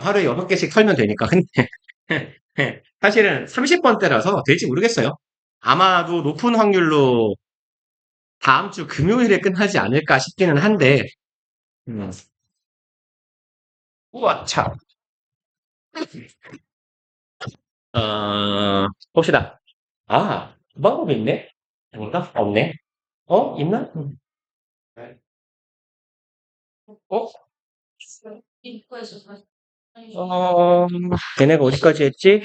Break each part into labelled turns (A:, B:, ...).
A: 하루에 6개씩 털면 되니까. 근데 사실은 30번대라서 될지 모르겠어요. 아마도 높은 확률로 다음 주 금요일에 끝나지 않을까 싶기는 한데, 음. 우와, 참. 봅시다. 아, 그 방법이 있네? 아닌가? 없네. 있나? 어? 어, 걔네가 어디까지 했지?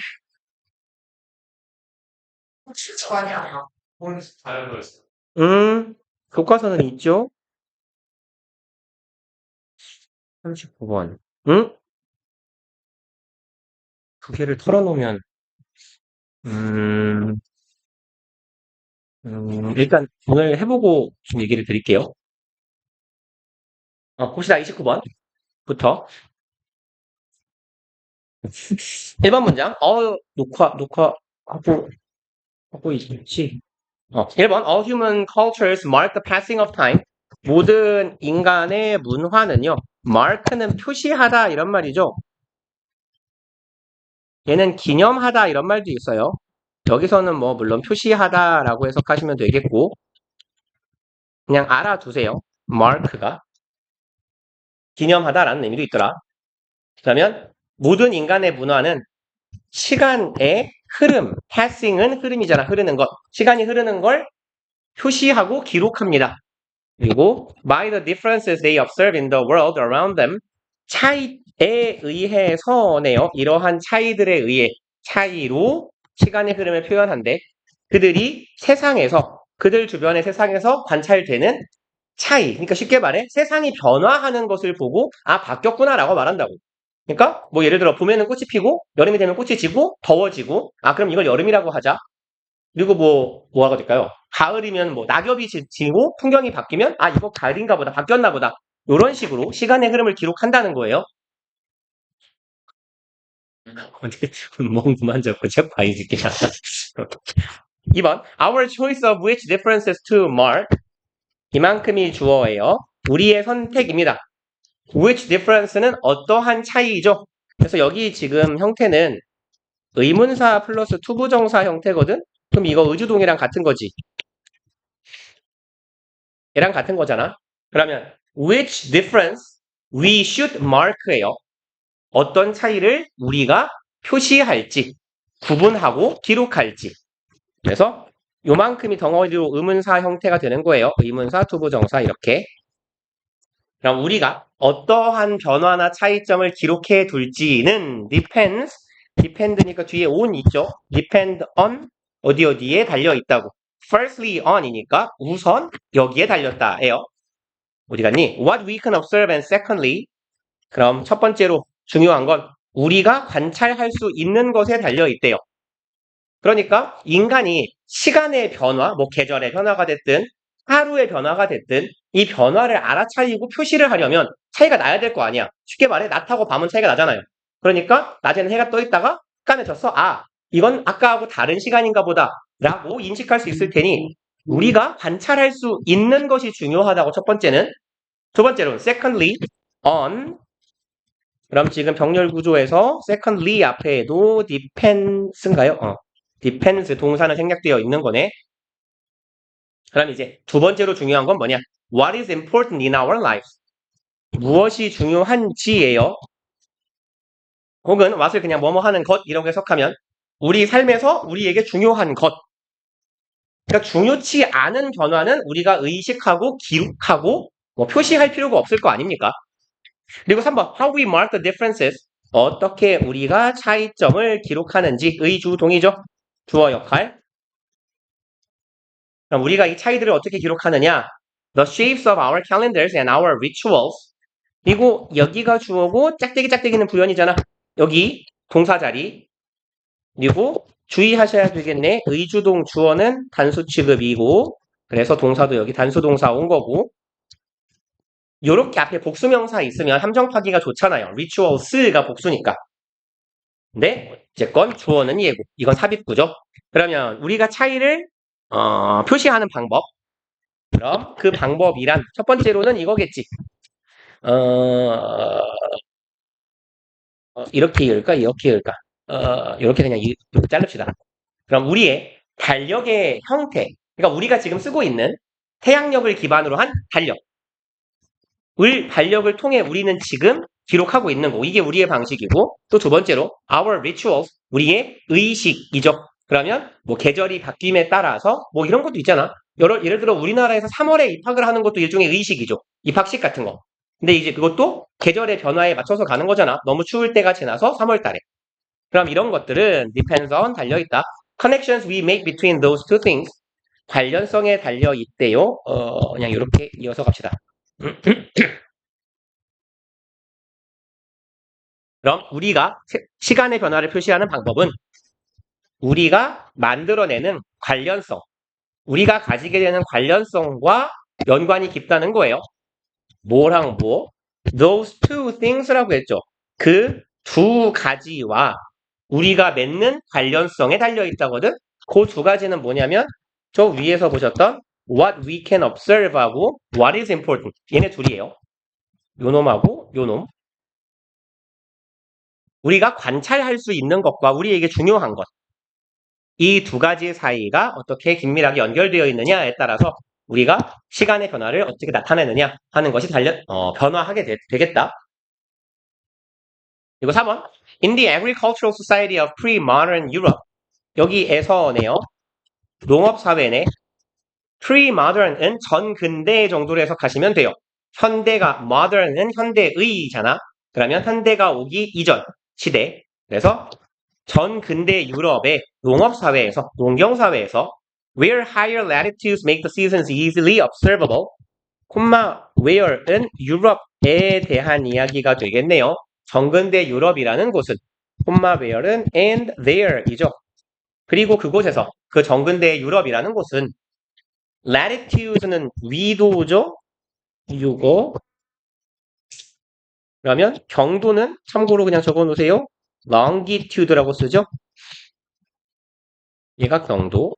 A: 교과서는 있죠? 39번. 응? 두 개를 털어놓으면, 음, 일단 오늘 해보고 좀 얘기를 드릴게요. 봅시다. 29번부터. 1번 문장. 하고 있지. 1번. All human cultures mark the passing of time. 모든 인간의 문화는요. mark는 표시하다 이런 말이죠. 얘는 기념하다 이런 말도 있어요. 여기서는 뭐 물론 표시하다라고 해석하시면 되겠고 그냥 알아두세요. mark가 기념하다라는 의미도 있더라. 그러면 모든 인간의 문화는 시간의 흐름, passing은 흐름이잖아. 흐르는 것. 시간이 흐르는 걸 표시하고 기록합니다. 그리고 by the differences they observe in the world around them 차이에 의해서네요. 이러한 차이들에 의해 차이로 시간의 흐름을 표현한대. 그들이 세상에서 그들 주변의 세상에서 관찰되는 차이. 그러니까 쉽게 말해 세상이 변화하는 것을 보고 바뀌었구나라고 말한다고. 그러니까 뭐 예를 들어 봄에는 꽃이 피고 여름이 되면 꽃이 지고 더워지고 그럼 이걸 여름이라고 하자. 그리고 뭐가 될까요? 가을이면 뭐 낙엽이 지고 풍경이 바뀌면 이거 가을인가 보다 바뀌었나 보다 이런 식으로 시간의 흐름을 기록한다는 거예요. 그만 잡고 책 봐이 새끼야. 2번 Our choice of which differences to mark 이만큼이 주어예요. 우리의 선택입니다. Which difference는 어떠한 차이죠? 그래서 여기 지금 형태는 의문사 플러스 투부정사 형태거든? 그럼 이거 의주동이랑 같은 거지. 얘랑 같은 거잖아. 그러면 which difference we should mark예요. 어떤 차이를 우리가 표시할지, 구분하고 기록할지. 그래서 요만큼이 덩어리로 의문사 형태가 되는 거예요. 의문사, 투부정사 이렇게. 그럼 우리가 어떠한 변화나 차이점을 기록해 둘지는 depend니까 뒤에 on 있죠. depend on 어디에 달려 있다고. firstly on이니까 우선 여기에 달렸다예요. 어디 갔니? What we can observe and secondly 그럼 첫 번째로 중요한 건 우리가 관찰할 수 있는 것에 달려 있대요. 그러니까 인간이 시간의 변화, 뭐 계절의 변화가 됐든 하루의 변화가 됐든 이 변화를 알아차리고 표시를 하려면 차이가 나야 될 거 아니야. 쉽게 말해 낮하고 밤은 차이가 나잖아요. 그러니까 낮에는 해가 떠 있다가 까매졌어. 이건 아까하고 다른 시간인가 보다 라고 인식할 수 있을 테니 우리가 관찰할 수 있는 것이 중요하다고 첫 번째는. 두 번째로 secondly on 그럼 지금 병렬 구조에서 secondly 앞에도 depends인가요? depends 동사는 생략되어 있는 거네. 그럼 이제 두 번째로 중요한 건 뭐냐? What is important in our lives? 무엇이 중요한지예요. 혹은 what을 그냥 뭐뭐 하는 것 이라고 해석하면 우리 삶에서 우리에게 중요한 것. 그러니까 중요치 않은 변화는 우리가 의식하고 기록하고 뭐 표시할 필요가 없을 거 아닙니까? 그리고 3번 How we mark the differences 어떻게 우리가 차이점을 기록하는지 의주 동이죠. 주어 역할. 그럼 우리가 이 차이들을 어떻게 기록하느냐? The shapes of our calendars and our rituals. 그리고 여기가 주어고 짝대기는 부연이잖아. 여기 동사 자리. 그리고 주의하셔야 되겠네. 의주동 주어는 단수 취급이고 그래서 동사도 여기 단수 동사 온 거고 요렇게 앞에 복수명사 있으면 함정파기가 좋잖아요. rituals가 복수니까. 근데 어쨌건 주어는 예고. 이건 삽입구죠. 그러면 우리가 차이를 표시하는 방법. 그럼 그 방법이란 첫 번째로는 이거겠지. 어, 이렇게 읽을까? 이렇게 읽을까? 이렇게 그냥 이렇게 자릅시다. 그럼 우리의 달력의 형태, 그러니까 우리가 지금 쓰고 있는 태양력을 기반으로 한 달력을 통해 우리는 지금 기록하고 있는 거고, 이게 우리의 방식이고, 또 두 번째로 our rituals, 우리의 의식이죠. 그러면 뭐 계절이 바뀜에 따라서 뭐 이런 것도 있잖아. 예를 들어 우리나라에서 3월에 입학을 하는 것도 일종의 의식이죠. 입학식 같은 거. 근데 이제 그것도 계절의 변화에 맞춰서 가는 거잖아. 너무 추울 때가 지나서 3월 달에. 그럼 이런 것들은 depends on 달려있다. Connections we make between those two things. 관련성에 달려있대요. 그냥 이렇게 이어서 갑시다. 그럼 우리가 시간의 변화를 표시하는 방법은 우리가 만들어내는 관련성, 우리가 가지게 되는 관련성과 연관이 깊다는 거예요. 뭐랑 뭐? Those two things라고 했죠. 그 두 가지와 우리가 맺는 관련성에 달려있다거든. 그 두 가지는 뭐냐면 저 위에서 보셨던 what we can observe하고 what is important. 얘네 둘이에요. 요놈하고 요놈. 우리가 관찰할 수 있는 것과 우리에게 중요한 것. 이 두 가지 사이가 어떻게 긴밀하게 연결되어 있느냐에 따라서 우리가 시간의 변화를 어떻게 나타내느냐 하는 것이 변화하게 되겠다. 그리고 3번. In the agricultural society of pre-modern Europe. 여기에서네요. 농업사회네. pre-modern은 전근대 정도로 해석하시면 돼요. 현대가 modern은 현대의잖아. 그러면 현대가 오기 이전 시대. 그래서 전근대 유럽의 농업사회에서, 농경사회에서 where higher latitudes make the seasons easily observable, where은 유럽에 대한 이야기가 되겠네요. 전근대 유럽이라는 곳은 where은 and there이죠. 그리고 그곳에서 그 전근대 유럽이라는 곳은 latitudes는 위도죠. 이거 그러면 경도는 참고로 그냥 적어놓으세요. longitude라고 쓰죠. 얘가 경도.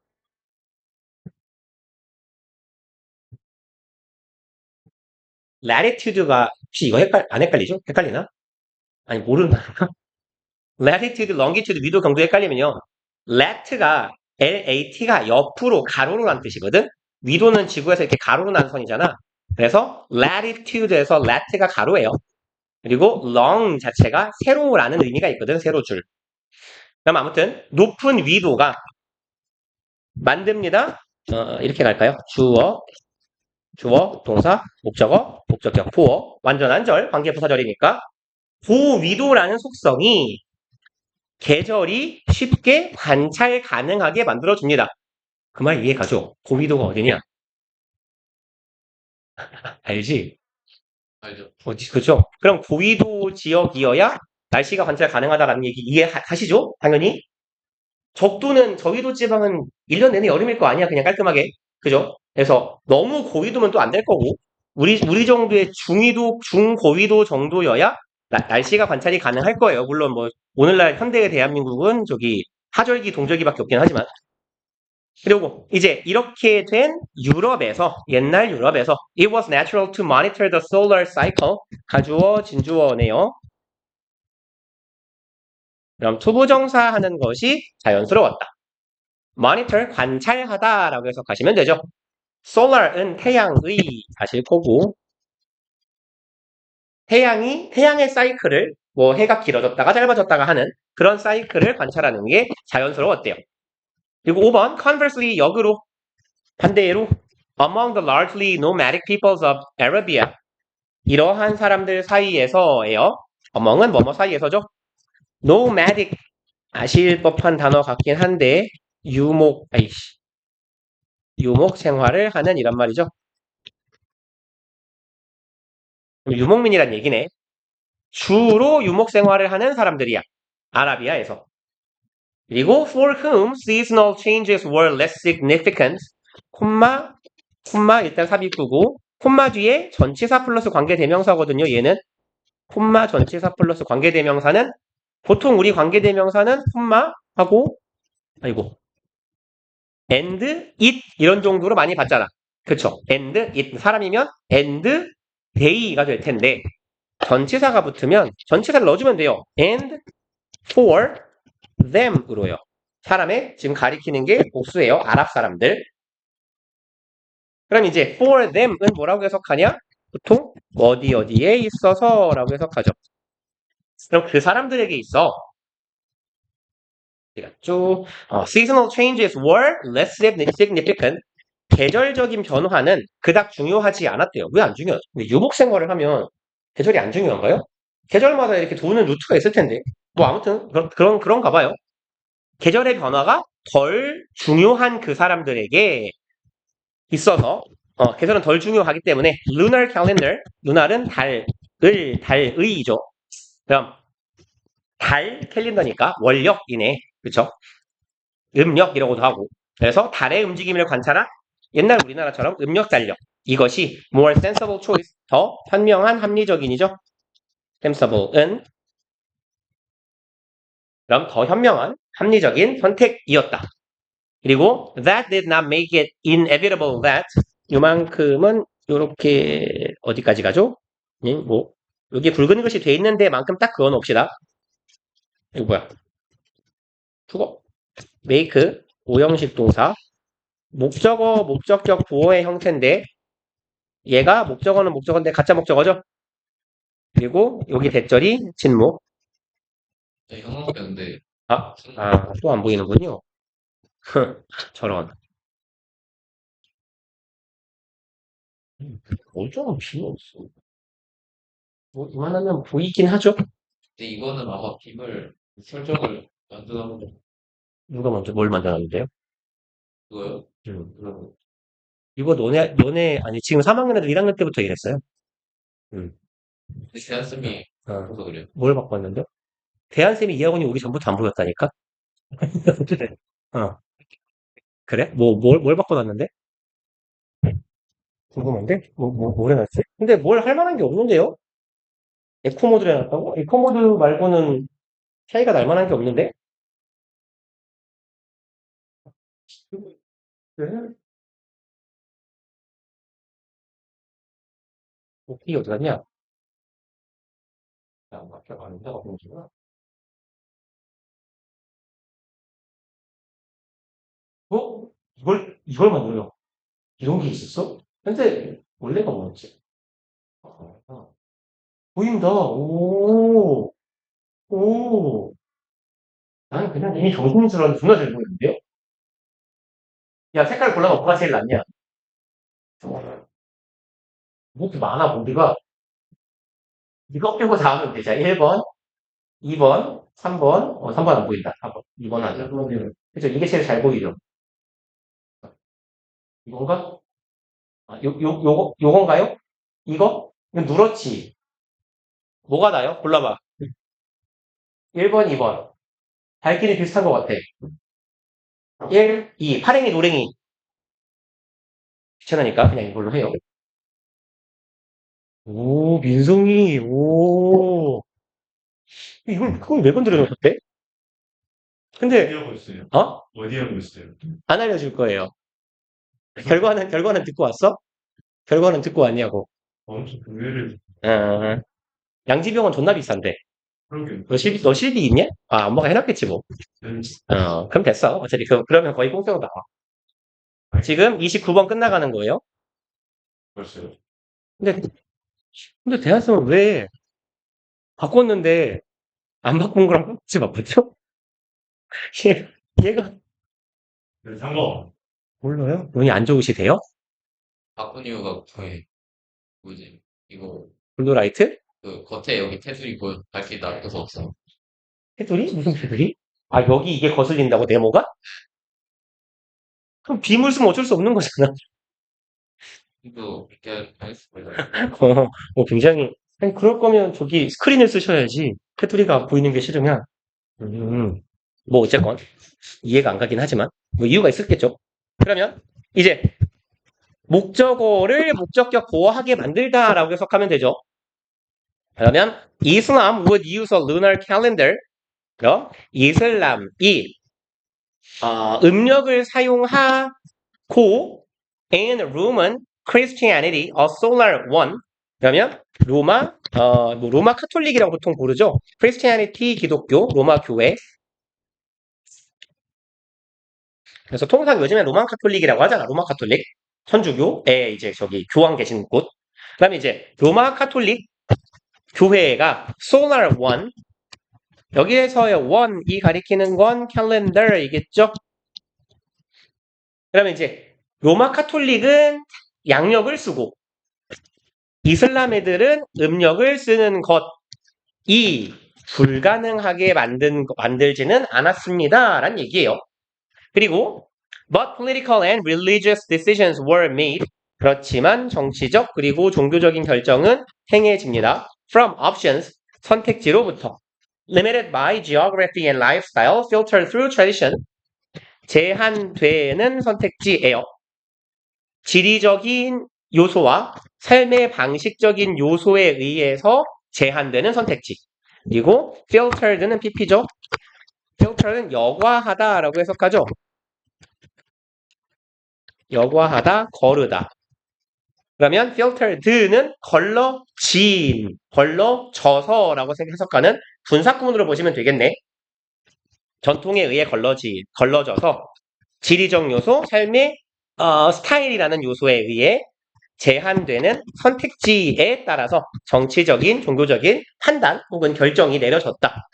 A: latitude가 혹시 이거 안 헷갈리죠? 헷갈리나? 아니 모르나? latitude, longitude, 위도, 경도 헷갈리면요. lat가 lat가 옆으로 가로로 난 뜻이거든. 위도는 지구에서 이렇게 가로로 난 선이잖아. 그래서 latitude에서 lat가 가로예요. 그리고 long 자체가 세로라는 의미가 있거든. 세로줄. 그럼 아무튼 높은 위도가 만듭니다. 이렇게 갈까요? 주어, 동사, 목적어, 목적격, 보어, 완전한 절, 관계부사절이니까 고위도라는 속성이 계절이 쉽게 관찰 가능하게 만들어줍니다. 그 말 이해 가죠? 고위도가 어디냐? 알지?
B: 알죠.
A: 어디, 그죠? 그럼 고위도 지역이어야 날씨가 관찰 가능하다라는 얘기 이해하시죠? 당연히. 적도는 저위도 지방은 1년 내내 여름일 거 아니야. 그냥 깔끔하게. 그죠? 그래서 너무 고위도면 또 안 될 거고 우리 정도의 중위도, 중고위도 정도여야 날씨가 관찰이 가능할 거예요. 물론 뭐 오늘날 현대의 대한민국은 저기 하절기, 동절기밖에 없긴 하지만 그리고 이제 이렇게 된 유럽에서 옛날 유럽에서 it was natural to monitor the solar cycle 가주어, 진주어네요. 그럼 투부정사 하는 것이 자연스러웠다. monitor 관찰하다라고 해석하시면 되죠. solar은 태양의 하실 거고 태양의 사이클을 뭐 해가 길어졌다가 짧아졌다가 하는 그런 사이클을 관찰하는 게 자연스러웠대요. 그리고 5번 conversely 역으로 반대로 among the largely nomadic peoples of Arabia 이러한 사람들 사이에서예요. among은 뭐뭐 사이에서죠. nomadic 아실 법한 단어 같긴 한데 유목 생활을 하는 이란 말이죠. 유목민이란 얘기네. 주로 유목 생활을 하는 사람들이야. 아라비아에서. 그리고 for whom seasonal changes were less significant, 콤마 일단 삽입구고 콤마 뒤에 전치사 플러스 관계대명사거든요. 얘는 콤마 전치사 플러스 관계대명사는 보통 우리 관계대명사는 콤마하고 and, it 이런 정도로 많이 봤잖아. 그쵸? and, it 사람이면 and, day가 될 텐데 전치사가 붙으면 전치사를 넣어주면 돼요. And for them으로요. 사람의 지금 가리키는 게 복수예요. 아랍 사람들. 그럼 이제 for them은 뭐라고 해석하냐? 보통 어디 어디에 있어서라고 해석하죠. 그럼 그 사람들에게 있어. 쭉 seasonal changes were less significant. 계절적인 변화는 그닥 중요하지 않았대요. 왜 안 중요하죠? 유목 생활을 하면 계절이 안 중요한가요? 계절마다 이렇게 도는 루트가 있을 텐데. 뭐 아무튼 그런가 봐요. 계절의 변화가 덜 중요한 그 사람들에게 있어서 계절은 덜 중요하기 때문에 lunar calendar, lunar은 달의죠. 그럼 달 캘린더니까 월력이네. 그쵸? 음력이라고도 하고. 그래서 달의 움직임을 관찰한 옛날 우리나라처럼 음력 달력. 이것이 more sensible choice, 더 현명한 합리적인이죠. sensible은 그럼 더 현명한 합리적인 선택이었다. 그리고 that did not make it inevitable that 요만큼은 요렇게 어디까지 가죠? 뭐 여기 붉은 글씨 돼 있는 데만큼 딱 그어 놓읍시다. 이거 뭐야? 국어 make 오형식 동사 목적어 목적격 보어의 형태인데 얘가 목적어는 목적어인데 가짜 목적어죠? 그리고 여기 대절이 진목.
B: 네, 형광밖에 안 돼.
A: 또 안 보이는군요. 저런. 어쩌면 필요 없어. 뭐 이만하면 보이긴 하죠?
B: 근데 이거는 아마 빔을 설정을 만들어
A: 누가 먼저 뭘 만들었는데요?
B: 그거요.
A: 그럼 이거 너네 아니 지금 3학년 애들 1학년 때부터 이랬어요. 음.
B: 대한쌤이
A: 어,
B: 그래서 그래요.
A: 뭘 바꿨는데? 대한쌤이 이 학원이 오기 전부터 안 보였다니까? 어, 그래? 뭘 바꿔놨는데? 궁금한데? 뭘 해놨지? 근데 뭘 할 만한 게 없는데요? 에코 모드를 해놨다고? 에코 모드 말고는 차이가 날 만한 게 없는데? 그래? 이게 어디 갔냐? 안 바뀌어. 안 데가 보는구나. 이걸 만들어요. 이런 게 있었어? 근데, 원래가 뭐였지? 아, 보인다. 오. 나는 그냥 이미 정신스러운 존나 잘 보이는데요? 야, 색깔 골라봐. 뭐가 제일 낫냐? 뭐 이렇게 많아, 보기가. 이거 빼고 다 하면 되자. 1번, 2번, 3번, 3번 안 보인다. 4번, 2번 하자. 그죠? 이게 제일 잘 보이죠? 이건가? 요건가요? 이거 누렇지. 뭐가 나요? 골라봐. 1번, 2번. 밝기는 비슷한 것 같아. 1, 2. 파랭이, 노랭이. 귀찮으니까 그냥 이걸로 해요. 오, 민성이, 오. 그걸 왜 건드려 놓으셨대? 근데,
C: 어디 하고 있어요?
A: 어?
C: 어디 하고 있어요?
A: 안 알려줄 거예요. 결과는 듣고 왔어? 결과는 듣고 왔냐고.
C: 엄청 의외를
A: 어, 양지병원 존나 비싼데.
C: 그러게.
A: 너 실비 있냐? 엄마가 해놨겠지 뭐. 그럼 됐어. 어차피 그러면 거의 공짜로 나와. 지금 29번 끝나가는 거예요.
C: 벌써요.
A: 근데, 근데 대한쌤은 왜 바꿨는데 안 바꾼 거랑 똑같이 바꿨죠? 얘가
C: 네, 상관.
A: 몰라요? 눈이 안 좋으시대요?
B: 바꾼 이유가 거의 뭐지? 이거
A: 블루라이트?
B: 그 겉에 여기 테두리 보여 밝게 놔둬서 없어.
A: 테두리? 무슨 테두리? 여기 이게 거슬린다고 네모가? 그럼 빔을 쓰면 어쩔 수 없는 거잖아.
B: 이거 이렇게 하겠습니다.
A: 굉장히 아니 그럴 거면 저기 스크린을 쓰셔야지. 테두리가 보이는 게 싫으면. 뭐 어쨌건 이해가 안 가긴 하지만 뭐 이유가 있었겠죠. 그러면 이제 목적어를 목적격 보호하게 만들다라고 해석하면 되죠. 그러면 Islam would use a lunar calendar. 이슬람이 음력을 사용하고 and Roman Christianity a solar one. 그러면 로마 카톨릭이라고 보통 부르죠. 크리스티애니티 기독교, 로마 교회. 그래서 통상 요즘에 로마 카톨릭이라고 하잖아. 로마 카톨릭. 천주교에 이제 저기 교황 계신 곳. 그다음에 이제 로마 카톨릭 교회가 Solar One. 여기에서의 one이 가리키는 건 calendar이겠죠. 그러면 이제 로마 카톨릭은 양력을 쓰고 이슬람 애들은 음력을 쓰는 것이 불가능하게 만들지는 않았습니다. 라는 얘기예요. 그리고 but political and religious decisions were made. 그렇지만 정치적 그리고 종교적인 결정은 행해집니다. From options, 선택지로부터. Limited by geography and lifestyle, filtered through tradition. 제한되는 선택지예요. 지리적인 요소와 삶의 방식적인 요소에 의해서 제한되는 선택지. 그리고 filtered는 pp죠. filter는 여과하다라고 해석하죠. 여과하다, 거르다. 그러면 filtered는 걸러져서라고 해석하는 분사구문으로 보시면 되겠네. 전통에 의해 걸러져서 지리적 요소, 삶의 스타일이라는 요소에 의해 제한되는 선택지에 따라서 정치적인, 종교적인 판단 혹은 결정이 내려졌다.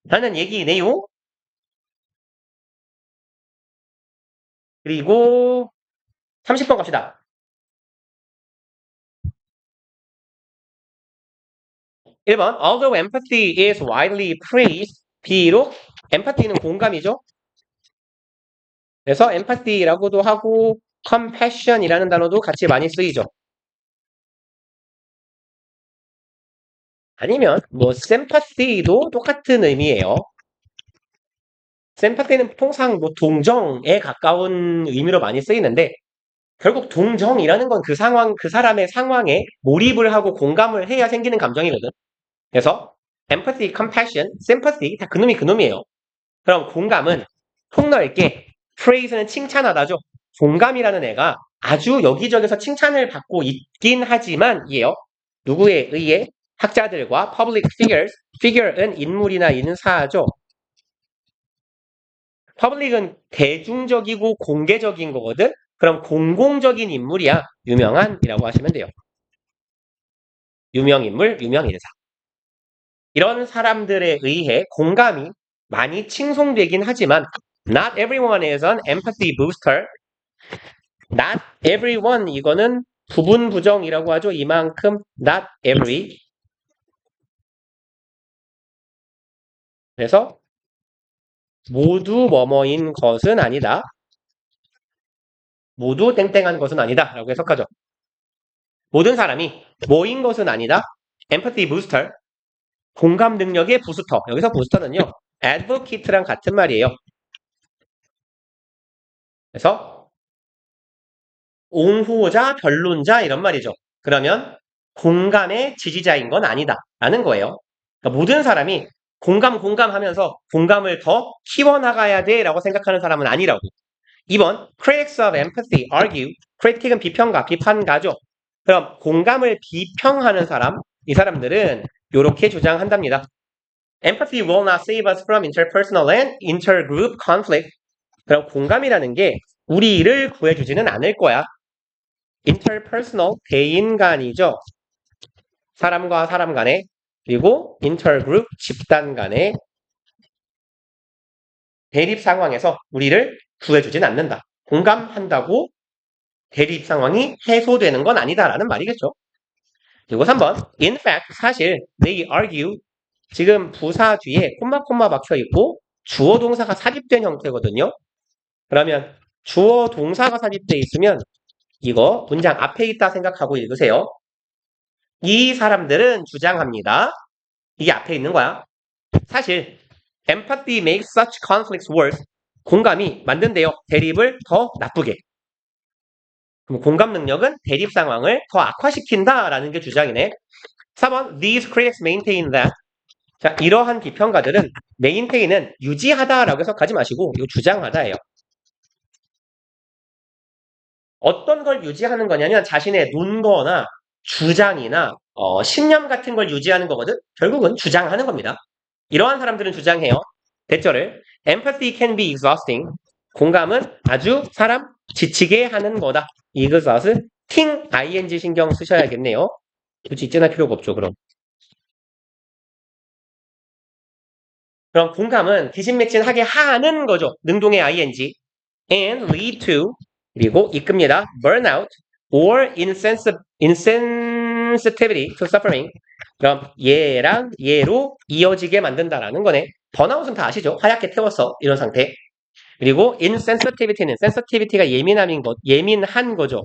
A: 라는 얘기네요. 그리고 30번 갑시다. 1번 Although empathy is widely praised, 비록 empathy는 공감이죠. 그래서 empathy라고도 하고 compassion이라는 단어도 같이 많이 쓰이죠. 아니면 sympathy도 똑같은 의미예요. sympathy는 통상 동정에 가까운 의미로 많이 쓰이는데 결국 동정이라는 건 그 사람의 상황에 몰입을 하고 공감을 해야 생기는 감정이거든. 그래서 empathy, compassion, sympathy 다 그놈이에요. 그럼 공감은 폭넓게 praise는 칭찬하다죠. 공감이라는 애가 아주 여기저기서 칭찬을 받고 있긴 하지만 이에요. 누구에 의해? 학자들과 public figure은 인물이나 인사죠. public은 대중적이고 공개적인 거거든. 그럼 공공적인 인물이야. 유명한이라고 하시면 돼요. 유명인물, 유명인사. 이런 사람들에 의해 공감이 많이 칭송되긴 하지만 not everyone is an empathy booster. not everyone 이거는 부분 부정이라고 하죠. 이만큼 not every. 그래서 모두 뭐뭐인 것은 아니다. 모두 땡땡한 것은 아니다. 라고 해석하죠. 모든 사람이 뭐인 것은 아니다. empathy booster. 공감 능력의 부스터. 여기서 부스터는요. advocate랑 같은 말이에요. 그래서 옹호자, 변론자 이런 말이죠. 그러면 공감의 지지자인 건 아니다. 라는 거예요. 그러니까 모든 사람이 공감하면서 공감을 더 키워나가야 돼 라고 생각하는 사람은 아니라고. 2번 critics of empathy argue. critic은 비평가, 비판가죠. 그럼 공감을 비평하는 사람, 이 사람들은 이렇게 주장한답니다. Empathy will not save us from interpersonal and intergroup conflict. 그럼 공감이라는 게 우리를 구해주지는 않을 거야. interpersonal, 대인 간이죠. 사람과 사람 간에. 그리고 intergroup, 집단 간의 대립 상황에서 우리를 구해주진 않는다. 공감한다고 대립 상황이 해소되는 건 아니다라는 말이겠죠. 그리고 3번 In fact, 사실 they argue. 지금 부사 뒤에 콤마 박혀 있고 주어 동사가 삽입된 형태거든요. 그러면 주어 동사가 삽입되어 있으면 이거 문장 앞에 있다 생각하고 읽으세요. 이 사람들은 주장합니다. 이게 앞에 있는 거야. 사실 empathy makes such conflicts worse. 공감이 만든대요. 대립을 더 나쁘게. 그럼 공감 능력은 대립 상황을 더 악화시킨다라는 게 주장이네. 4번 These critics maintain that. 자, 이러한 비평가들은 maintain은 유지하다라고 해석하지 마시고 이거 주장하다예요. 어떤 걸 유지하는 거냐면 자신의 논거나 주장이나 신념 같은 걸 유지하는 거거든. 결국은 주장하는 겁니다. 이러한 사람들은 주장해요. 대절을 empathy can be exhausting. 공감은 아주 사람 지치게 하는 거다. 이것은 팅 ing 신경 쓰셔야겠네요. 굳이 있잖아 필요가 없죠. 그럼 공감은 기신맥진하게 하는 거죠. 능동의 ing and lead to 그리고 이끕니다. burnout or insensitivity to suffering. 그럼 얘랑 얘로 이어지게 만든다라는 거네. 번아웃은 다 아시죠? 하얗게 태웠어. 이런 상태. 그리고 insensitivity는 sensitivity가 예민한 거죠.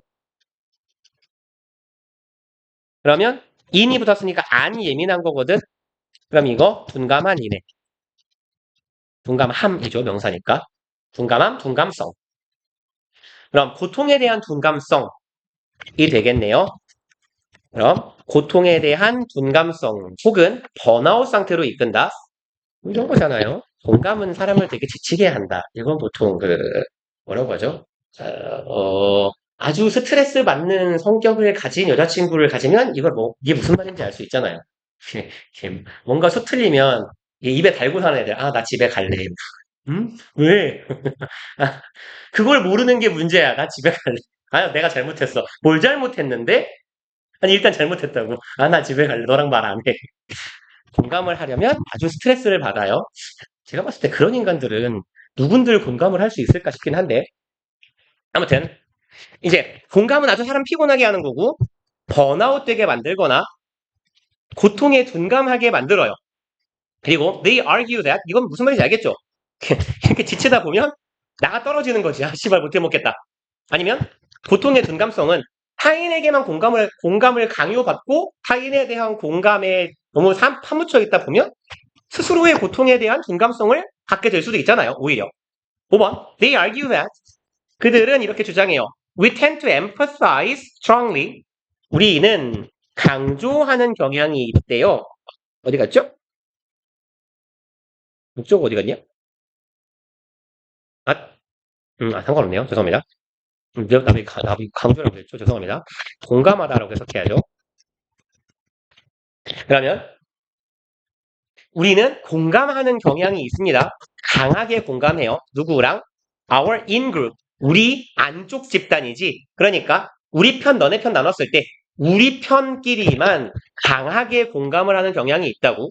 A: 그러면 in이 붙었으니까 안 예민한 거거든. 그럼 이거 둔감한이네. 둔감함이죠. 명사니까. 둔감함, 둔감성. 그럼 고통에 대한 둔감성이 되겠네요. 그럼 고통에 대한 둔감성 혹은 번아웃 상태로 이끈다. 이런 거잖아요. 공감은 사람을 되게 지치게 한다. 이건 보통 뭐라고 하죠? 아주 스트레스 받는 성격을 가진 여자친구를 가지면 이게 무슨 말인지 알 수 있잖아요. 뭔가 수틀리면 입에 달고 사는 애들, 나 집에 갈래. 응? 왜? 그걸 모르는 게 문제야. 나 집에 갈래. 내가 잘못했어. 뭘 잘못했는데? 아니, 일단 잘못했다고. 나 집에 갈래. 너랑 말 안 해. 공감을 하려면 아주 스트레스를 받아요. 제가 봤을 때 그런 인간들은 누군들 공감을 할 수 있을까 싶긴 한데. 아무튼, 이제 공감은 아주 사람 피곤하게 하는 거고, 번아웃 되게 만들거나, 고통에 둔감하게 만들어요. 그리고 they argue that 이건 무슨 말인지 알겠죠? 이렇게 지치다 보면 나가 떨어지는 거지. 씨발 못해 먹겠다. 아니면 고통의 둔감성은 타인에게만 공감을 강요받고 타인에 대한 공감에 너무 파묻혀 있다 보면 스스로의 고통에 대한 둔감성을 갖게 될 수도 있잖아요. 오히려. 5번. They argue that 그들은 이렇게 주장해요. We tend to emphasize strongly. 우리는 강조하는 경향이 있대요. 어디 갔죠? 목적 어디 갔냐? 상관없네요. 죄송합니다. 나비 강조라고 그랬죠? 죄송합니다. 공감하다라고 해석해야죠. 그러면 우리는 공감하는 경향이 있습니다. 강하게 공감해요. 누구랑? Our in-group. 우리 안쪽 집단이지. 그러니까 우리 편, 너네 편 나눴을 때 우리 편끼리만 강하게 공감을 하는 경향이 있다고.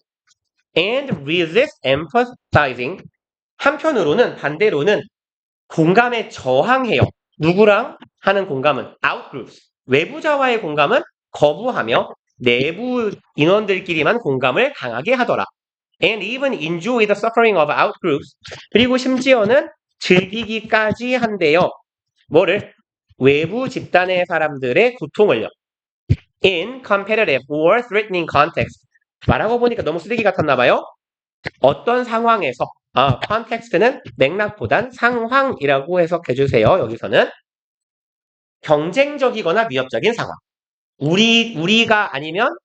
A: And resist empathizing. 한편으로는 반대로는 공감에 저항해요. 누구랑 하는 공감은 outgroups. 외부자와의 공감은 거부하며 내부 인원들끼리만 공감을 강하게 하더라. And even enjoy the suffering of outgroups. 그리고 심지어는 즐기기까지 한대요. 뭐를? 외부 집단의 사람들의 고통을요. In competitive or threatening context. 말하고 보니까 너무 쓰레기 같았나 봐요. 어떤 상황에서 context는 맥락보단 상황이라고 해석해 주세요. 여기서는 경쟁적이거나 위협적인 상황. 우리가 아니면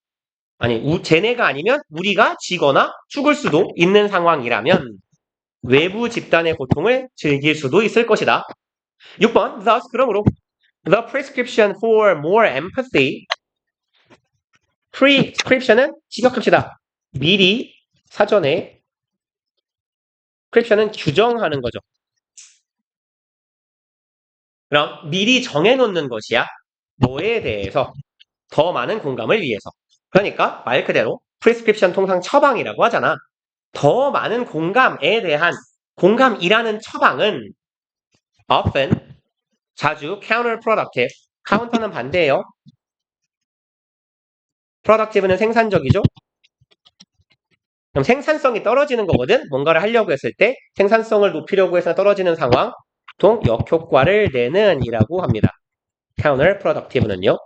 A: 쟤네가 아니면 우리가 지거나 죽을 수도 있는 상황이라면 외부 집단의 고통을 즐길 수도 있을 것이다. 6번. Thus, 그러므로 the prescription for more empathy. prescription은 지적합시다. 미리 사전에 prescription은 규정하는 거죠. 그럼 미리 정해놓는 것이야. 뭐에 대해서? 더 많은 공감을 위해서. 그러니까 말 그대로 prescription 통상 처방이라고 하잖아. 더 많은 공감에 대한 공감이라는 처방은 often 자주 counterproductive. 카운터는 반대예요. productive는 생산적이죠. 그럼 생산성이 떨어지는 거거든. 뭔가를 하려고 했을 때 생산성을 높이려고 해서 떨어지는 상황, 보통 역효과를 내는 이라고 합니다. counterproductive는요.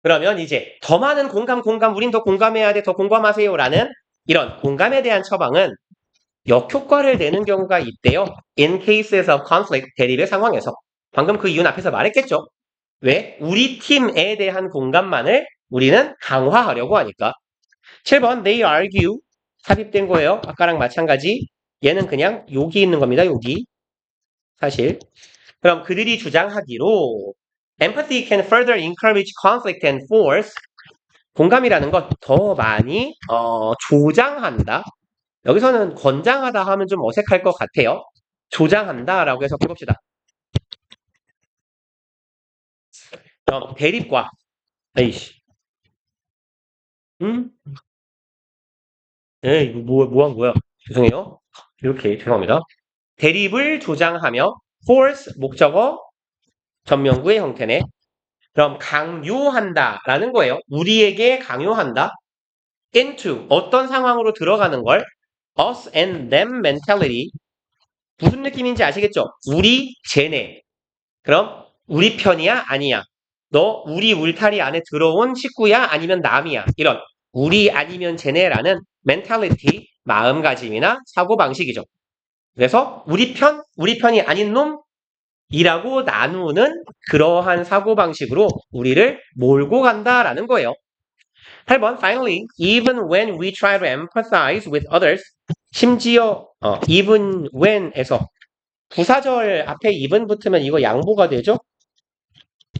A: 그러면 이제 더 많은 공감, 우린 더 공감해야 돼, 더 공감하세요라는 이런 공감에 대한 처방은 역효과를 내는 경우가 있대요. In cases of conflict, 대립의 상황에서. 방금 그 이유는 앞에서 말했겠죠. 왜? 우리 팀에 대한 공감만을 우리는 강화하려고 하니까. 7번, they argue. 삽입된 거예요. 아까랑 마찬가지. 얘는 그냥 여기 있는 겁니다. 여기. 사실 그럼 그들이 주장하기로 empathy can further encourage conflict and force. 공감이라는 것 더 많이 조장한다. 여기서는 권장하다 하면 좀 어색할 것 같아요. 조장한다라고 해서 해봅시다. 그럼 대립과 에이씨, 응? 에이, 뭐 한 거야? 죄송해요. 이렇게 죄송합니다. 대립을 조장하며 force 목적어 전명구의 형태네. 그럼 강요한다라는 거예요. 우리에게 강요한다. into 어떤 상황으로 들어가는 걸 us and them mentality 무슨 느낌인지 아시겠죠? 우리 쟤네. 그럼 우리 편이야? 아니야. 너 우리 울타리 안에 들어온 식구야? 아니면 남이야? 이런 우리 아니면 쟤네라는 mentality 마음가짐이나 사고방식이죠. 그래서 우리 편이 아닌 놈이라고 나누는 그러한 사고방식으로 우리를 몰고 간다라는 거예요. 8번, finally, even when we try to empathize with others, 심지어 even when에서 부사절 앞에 even 붙으면 이거 양보가 되죠?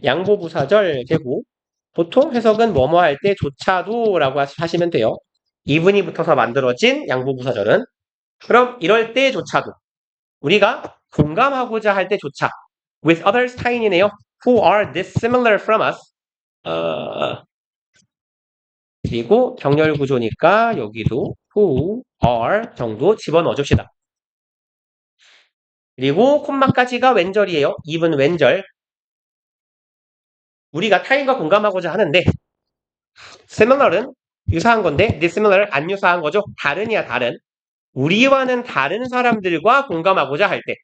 A: 양보 부사절 되고 보통 해석은 뭐뭐 할 때조차도 라고 하시면 돼요. even이 붙어서 만들어진 양보 부사절은 그럼 이럴 때조차도 우리가 공감하고자 할 때조차 with others 타인이네요. who are dissimilar from us 그리고 경렬 구조니까 여기도 who are 정도 집어넣어 줍시다. 그리고 콤마까지가 왼절이에요. even 왼절. 우리가 타인과 공감하고자 하는데 similar은 유사한 건데 dissimilar 안 유사한 거죠. 다른이야 다른. 우리와는 다른 사람들과 공감하고자 할 때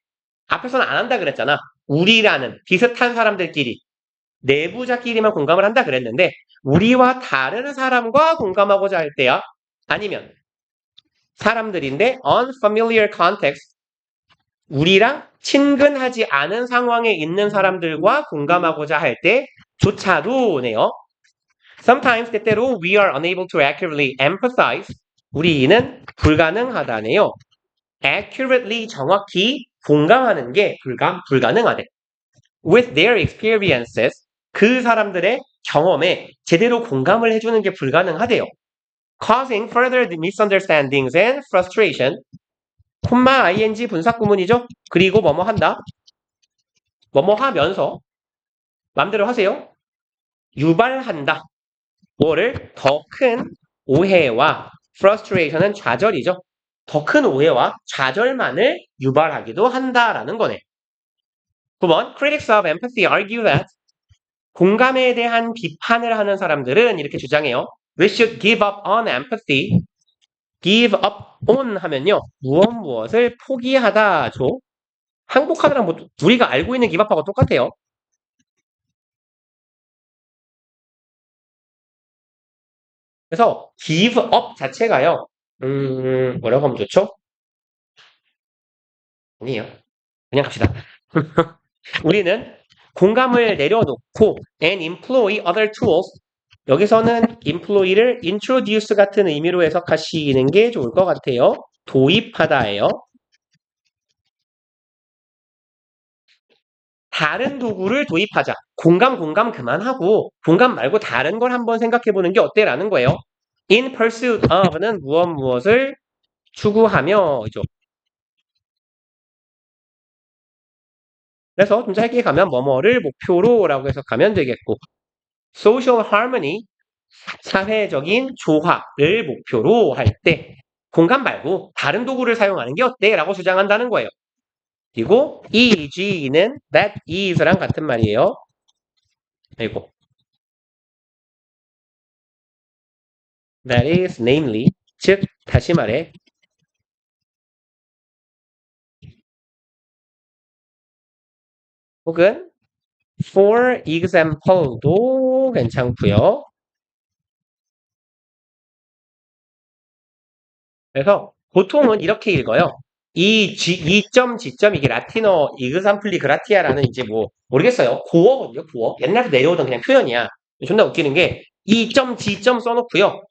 A: 앞에서는 안 한다 그랬잖아. 우리라는 비슷한 사람들끼리 내부자끼리만 공감을 한다 그랬는데 우리와 다른 사람과 공감하고자 할 때야. 아니면 사람들인데 unfamiliar context 우리랑 친근하지 않은 상황에 있는 사람들과 공감하고자 할 때조차도네요. Sometimes 때때로 we are unable to accurately empathize 우리는 불가능하다네요. accurately 정확히 공감하는 게 불가능하대. with their experiences 그 사람들의 경험에 제대로 공감을 해주는 게 불가능하대요. causing further misunderstandings and frustration 콤마 ing 분사구문이죠. 그리고 뭐뭐 한다. 뭐뭐 하면서 마음대로 하세요. 유발한다. 뭐를 더 큰 오해와 frustration은 좌절이죠. 더 큰 오해와 좌절만을 유발하기도 한다라는 거네. 9번 critics of empathy argue that 공감에 대한 비판을 하는 사람들은 이렇게 주장해요. We should give up on empathy. give up on 하면요. 무엇을 포기하다죠. 항복하다랑 뭐 우리가 알고 있는 give up하고 똑같아요. 그래서 give up 자체가요. 뭐라고 하면 좋죠? 아니에요. 그냥 갑시다. 우리는 공감을 내려놓고 and employ other tools 여기서는 employ를 introduce 같은 의미로 해석하시는 게 좋을 것 같아요. 도입하다예요. 다른 도구를 도입하자. 공감 그만하고 공감 말고 다른 걸 한번 생각해보는 게 어때라는 거예요. In pursuit of는 무엇을 추구하며죠. 그래서 좀 짧게 가면 뭐뭐를 목표로라고 해석하면 되겠고 social harmony 사회적인 조화를 목표로 할 때 공감 말고 다른 도구를 사용하는 게 어때? 라고 주장한다는 거예요. 그리고 EG는 that is랑 같은 말이에요. 그리고 that is namely 즉 다시 말해 혹은 for example도 괜찮고요. 그래서 보통은 이렇게 읽어요. 이점 지점 이게 라틴어 이그삼플리 그라티아라는 이제 뭐 모르겠어요. 고어거든요. 고어. 옛날부터 내려오던 그냥 표현이야. 존나 웃기는 게 이점 지점 써놓고요.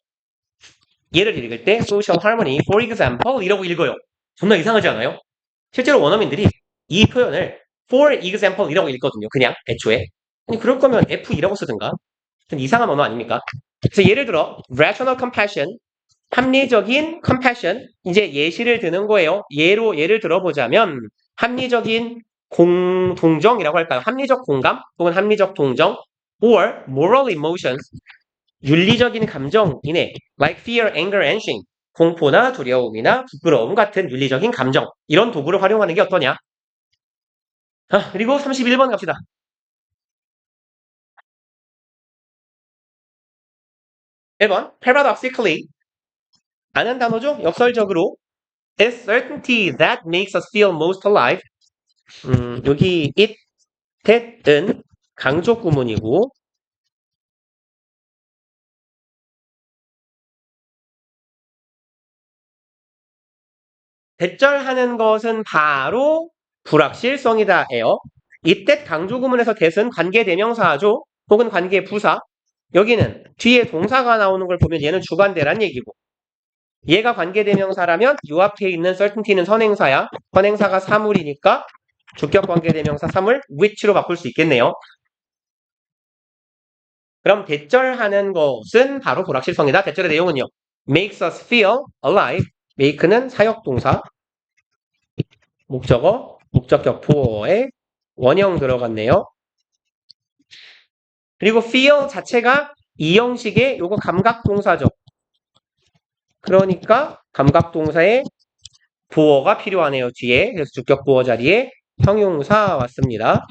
A: 얘를 읽을 때 social harmony, for example 이러고 읽어요. 존나 이상하지 않아요? 실제로 원어민들이 이 표현을 for example 이라고 읽거든요. 그냥 애초에. 아니 그럴 거면 F2라고 쓰든가. 좀 이상한 언어 아닙니까? 그래서 예를 들어 rational compassion 합리적인 compassion 이제 예시를 드는 거예요. 예를 들어보자면 합리적인 동정이라고 할까요? 합리적 공감 혹은 합리적 동정 or moral emotions 윤리적인 감정이네. like fear, anger, and shame 공포나 두려움이나 부끄러움 같은 윤리적인 감정 이런 도구를 활용하는 게 어떠냐? 그리고 31번 갑시다. 1번 paradoxically 아는 단어죠? 역설적으로 is certainty that makes us feel most alive 여기 it, that은 강조 구문이고 대절하는 것은 바로 불확실성이다예요. it, that 강조 구문에서 that은 관계대명사죠. 혹은 관계부사. 여기는 뒤에 동사가 나오는 걸 보면 얘는 주관대란 얘기고 얘가 관계대명사라면 요 앞에 있는 certainty는 선행사야. 선행사가 사물이니까 주격 관계대명사 사물 which로 바꿀 수 있겠네요. 그럼 대절하는 것은 바로 불확실성이다. 대절의 내용은요. makes us feel alive. make는 사역동사. 목적어, 목적격 보어에 원형 들어갔네요. 그리고 feel 자체가 이 형식의 요거 감각동사죠. 그러니까 감각동사에 보어가 필요하네요. 뒤에. 그래서 주격 보어 자리에 형용사 왔습니다.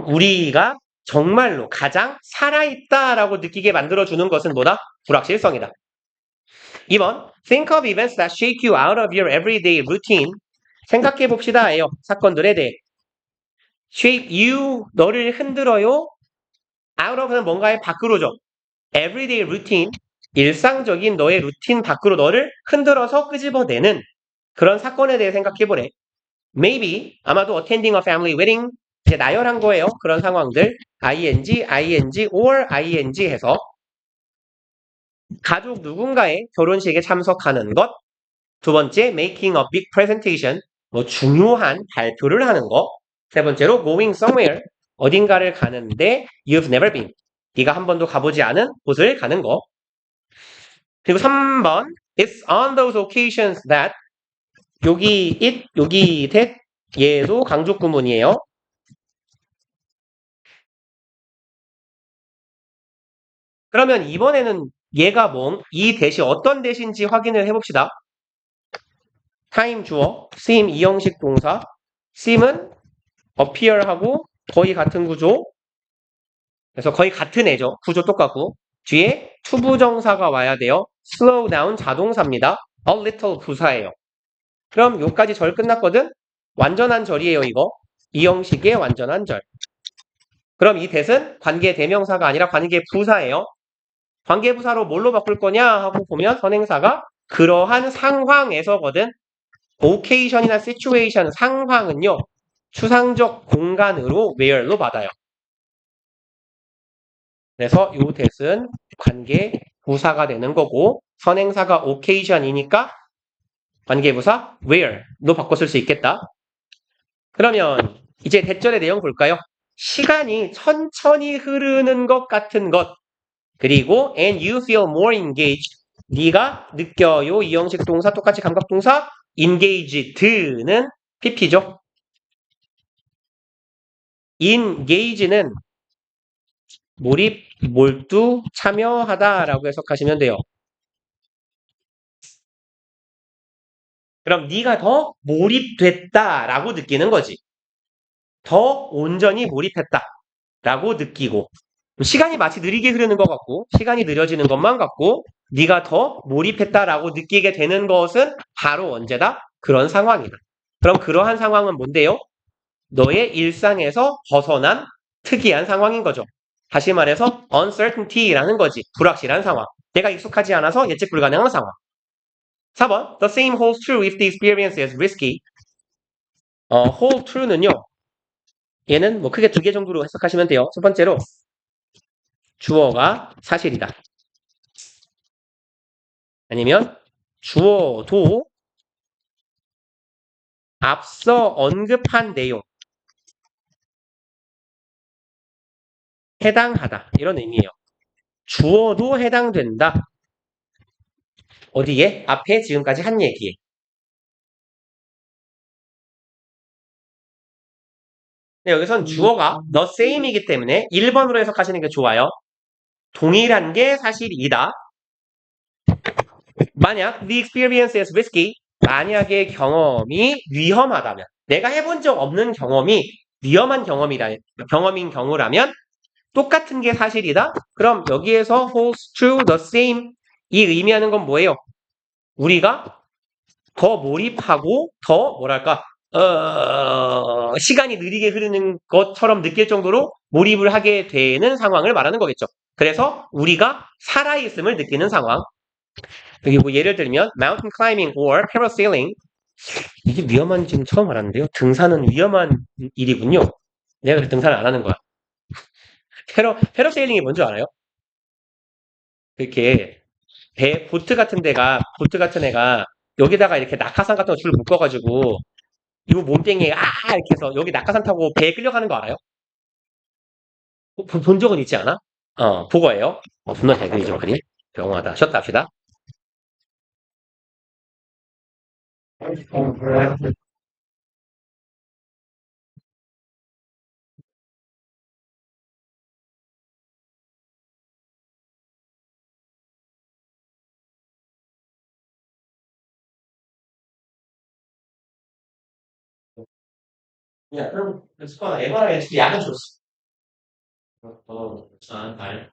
A: 우리가 정말로 가장 살아있다라고 느끼게 만들어주는 것은 뭐다? 불확실성이다. 2번 Think of events that shake you out of your everyday routine. 생각해 봅시다예요. 사건들에 대해. shake you, 너를 흔들어요. out of는 뭔가의 밖으로죠. everyday routine, 일상적인 너의 루틴 밖으로 너를 흔들어서 끄집어내는 그런 사건에 대해 생각해 보래. maybe, 아마도 attending a family wedding, 이제 나열한 거예요. 그런 상황들. ing, or ing 해서 가족 누군가의 결혼식에 참석하는 것. 두 번째, making a big presentation, 뭐 중요한 발표를 하는 거. 세 번째로, going somewhere, 어딘가를 가는데 you've never been, 네가 한 번도 가보지 않은 곳을 가는 거. 그리고 3번, it's on those occasions that, 여기 it, 여기 that, 얘도 강조 구문이에요. 그러면 이번에는 얘가 이 대시 어떤 대시인지 확인을 해봅시다. 타임 주어, 쓰임 이형식 동사, 쓰임은 appear하고 거의 같은 구조. 그래서 거의 같은 애죠. 구조 똑같고. 뒤에 투부정사가 와야 돼요. slow down 자동사입니다. a little 부사예요. 그럼 요까지 절 끝났거든? 완전한 절이에요, 이거. 이 형식의 완전한 절. 그럼 이 that은 관계 대명사가 아니라 관계 부사예요. 관계 부사로 뭘로 바꿀 거냐 하고 보면 선행사가 그러한 상황에서거든. occasion이나 situation, 상황은요. 추상적 공간으로 where로 받아요. 그래서 요 that은 관계 부사가 되는 거고 선행사가 occasion이니까 관계부사 where로 바꿔 쓸 수 있겠다. 그러면 이제 대절의 내용 볼까요? 시간이 천천히 흐르는 것 같은 것 그리고 and you feel more engaged 네가 느껴요. 이 형식 동사 똑같이 감각동사 engaged는 pp죠. engage는 몰입, 몰두, 참여하다라고 해석하시면 돼요. 그럼 네가 더 몰입됐다라고 느끼는 거지. 더 온전히 몰입했다라고 느끼고 시간이 마치 느리게 흐르는 것 같고 시간이 느려지는 것만 같고 네가 더 몰입했다라고 느끼게 되는 것은 바로 언제다? 그런 상황이다. 그럼 그러한 상황은 뭔데요? 너의 일상에서 벗어난 특이한 상황인 거죠. 다시 말해서 uncertainty라는 거지. 불확실한 상황. 내가 익숙하지 않아서 예측 불가능한 상황. 4번 The same holds true if the experience is risky. hold true는요. 얘는 뭐 크게 두 개 정도로 해석하시면 돼요. 첫 번째로 주어가 사실이다. 아니면 주어도 앞서 언급한 내용 해당하다 이런 의미예요. 주어도 해당된다. 어디에? 앞에 지금까지 한 얘기에. 근데 여기선 주어가 the same이기 때문에 1번으로 해석하시는 게 좋아요. 동일한 게 사실이다. 만약 the experience is risky, 만약에 경험이 위험하다면, 내가 해본 적 없는 경험이 위험한 경험인 경우라면 똑같은 게 사실이다. 그럼 여기에서 holds true, the same 이 의미하는 건 뭐예요? 우리가 더 몰입하고 더 뭐랄까 시간이 느리게 흐르는 것처럼 느낄 정도로 몰입을 하게 되는 상황을 말하는 거겠죠. 그래서 우리가 살아있음을 느끼는 상황. 여기 뭐 예를 들면 mountain climbing or parasailing 이게 위험한지는 처음 알았는데요. 등산은 위험한 일이군요. 내가 그래서 등산을 안 하는 거야. 패러세일링이 뭔지 알아요? 이렇게 보트 같은 애가 여기다가 이렇게 낙하산 같은 거 줄 묶어가지고 요 몸뚱이에 이렇게 해서 여기 낙하산 타고 배에 끌려가는 거 알아요? 본 적은 있지 않아? 그거예요. 존나 잘 그리죠, 그림. 영화다. 쉬었다 합시다. 야, 그럼, 스파 MRI 지금 약은 줬어.
B: 잘, 잘.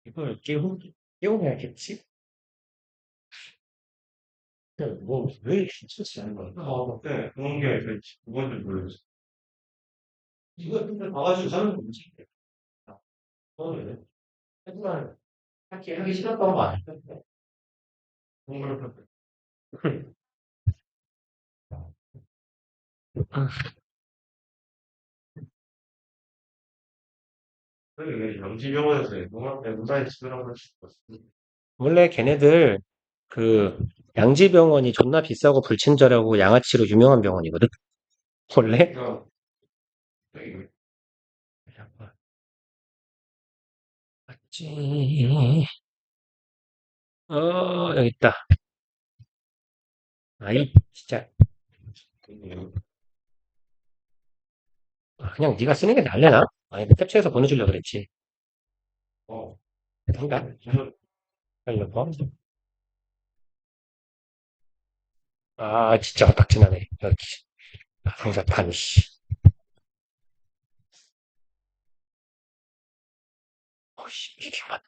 A: 이걸 깨우해야겠지?
C: 뭐, 왜 괜찮지 않은 거야? 네, 그런 게 그건지 모르겠어.
A: 이거 근데 봐가지고 하는 거 뭐지?
C: 그래.
A: 하지만 하기 싫었던 거 아니야?
C: 정말 그렇게. 왜 영지병원에서 무사히 치료를 할 수 있었어?
A: 원래 걔네들 그 양지병원이 존나 비싸고 불친절하고 양아치로 유명한 병원이거든. 원래?
C: 이거, 이거,
A: 맞지. 여기 있다. 아이, 진짜. 그냥 네가 쓰는 게 나을래나? 아니, 캡처해서 보내주려고 그랬지.
C: 어,
A: 그런가?
C: 저는
A: 하려고. 아, 진짜 빡치나네. 여기. 상자판, 씨. 어씨, 이게 맞.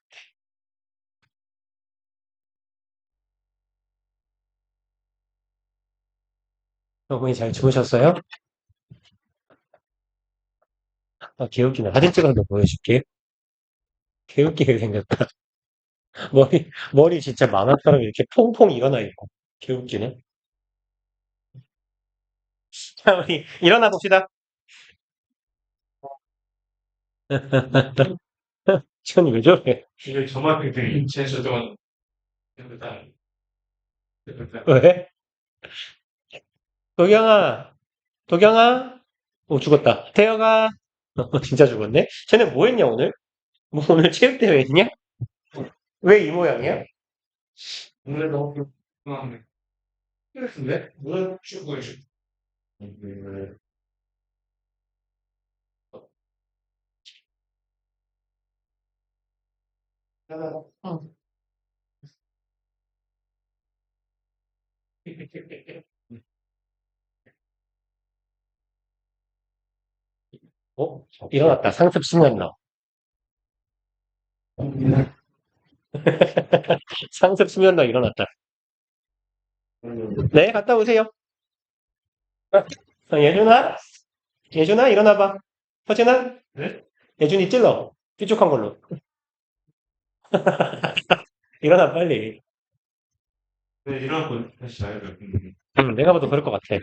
A: 여러분이 잘 주무셨어요? 개웃기네. 사진 찍어서 보여줄게. 개웃기게 생겼다. 머리 진짜 만화처럼 이렇게 퐁퐁 일어나 있고. 개웃기네. 자, 우리 일어나 봅시다. 시원이 왜 저래?
C: 이게 저만 굉장히
B: 인체 조정은 일단
A: 왜? 도경아, 도경아? 오, 죽었다. 태영아? 진짜 죽었네? 쟤네 뭐 했냐, 오늘? 뭐 오늘 체육대회 했냐? 왜 이 모양이야?
B: 오늘 너무 불편한데. 그랬는데? 오늘 축구해 줘.
A: 일어났다. 상습 신년나. 상습 수면나 일어났다. 네, 갔다 오세요. 예준아? 예준아, 일어나봐. 서진아?
C: 네?
A: 예준이 찔러. 삐죽한 걸로. 일어나, 빨리.
C: 네, 이런 거 다시 자요.
A: 내가 봐도 그럴 것 같아.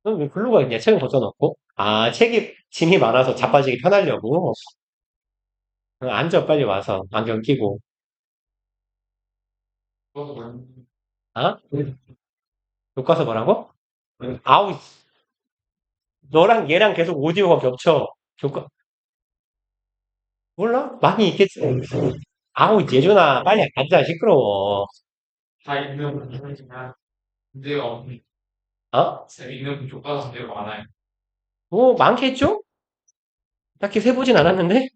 A: 넌 왜 글로 가 있냐? 책은 걷어놓고. 아, 책이, 짐이 많아서 자빠지기 편하려고. 앉아, 빨리 와서. 안경 끼고. 아? 교과서 뭐라고? 아우, 너랑 얘랑 계속 오디오가 겹쳐. 교과, 몰라? 많이 있겠지. 아우, 예준아, 빨리 앉아, 시끄러워.
B: 다 있는 분이지만 문제가 없는
A: 어?
B: 있는 교과서 문제가 많아요.
A: 뭐, 많겠죠? 딱히 세보진 않았는데?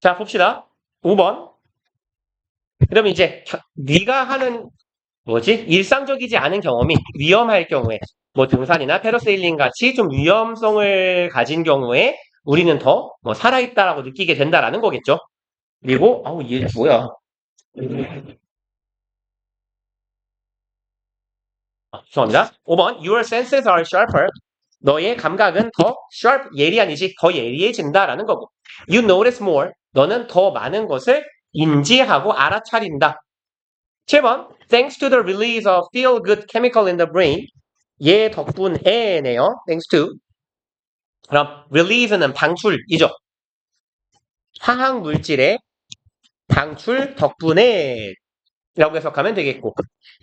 A: 자, 봅시다. 5번. 그러면 이제, 네가 하는, 뭐지? 일상적이지 않은 경험이 위험할 경우에, 뭐 등산이나 패러세일링 같이 좀 위험성을 가진 경우에 우리는 더 뭐 살아있다라고 느끼게 된다라는 거겠죠? 그리고, 아우, 얘 뭐야? 죄송합니다. 5번. Your senses are sharper. 너의 감각은 더 sharp, 예리한이지, 더 예리해진다라는 거고. You notice more. 너는 더 많은 것을 인지하고 알아차린다. 7번. Thanks to the release of feel-good chemical in the brain. 얘 덕분에네요. Thanks to. 그럼 release는 방출이죠. 화학 물질의 방출 덕분에 라고 해석하면 되겠고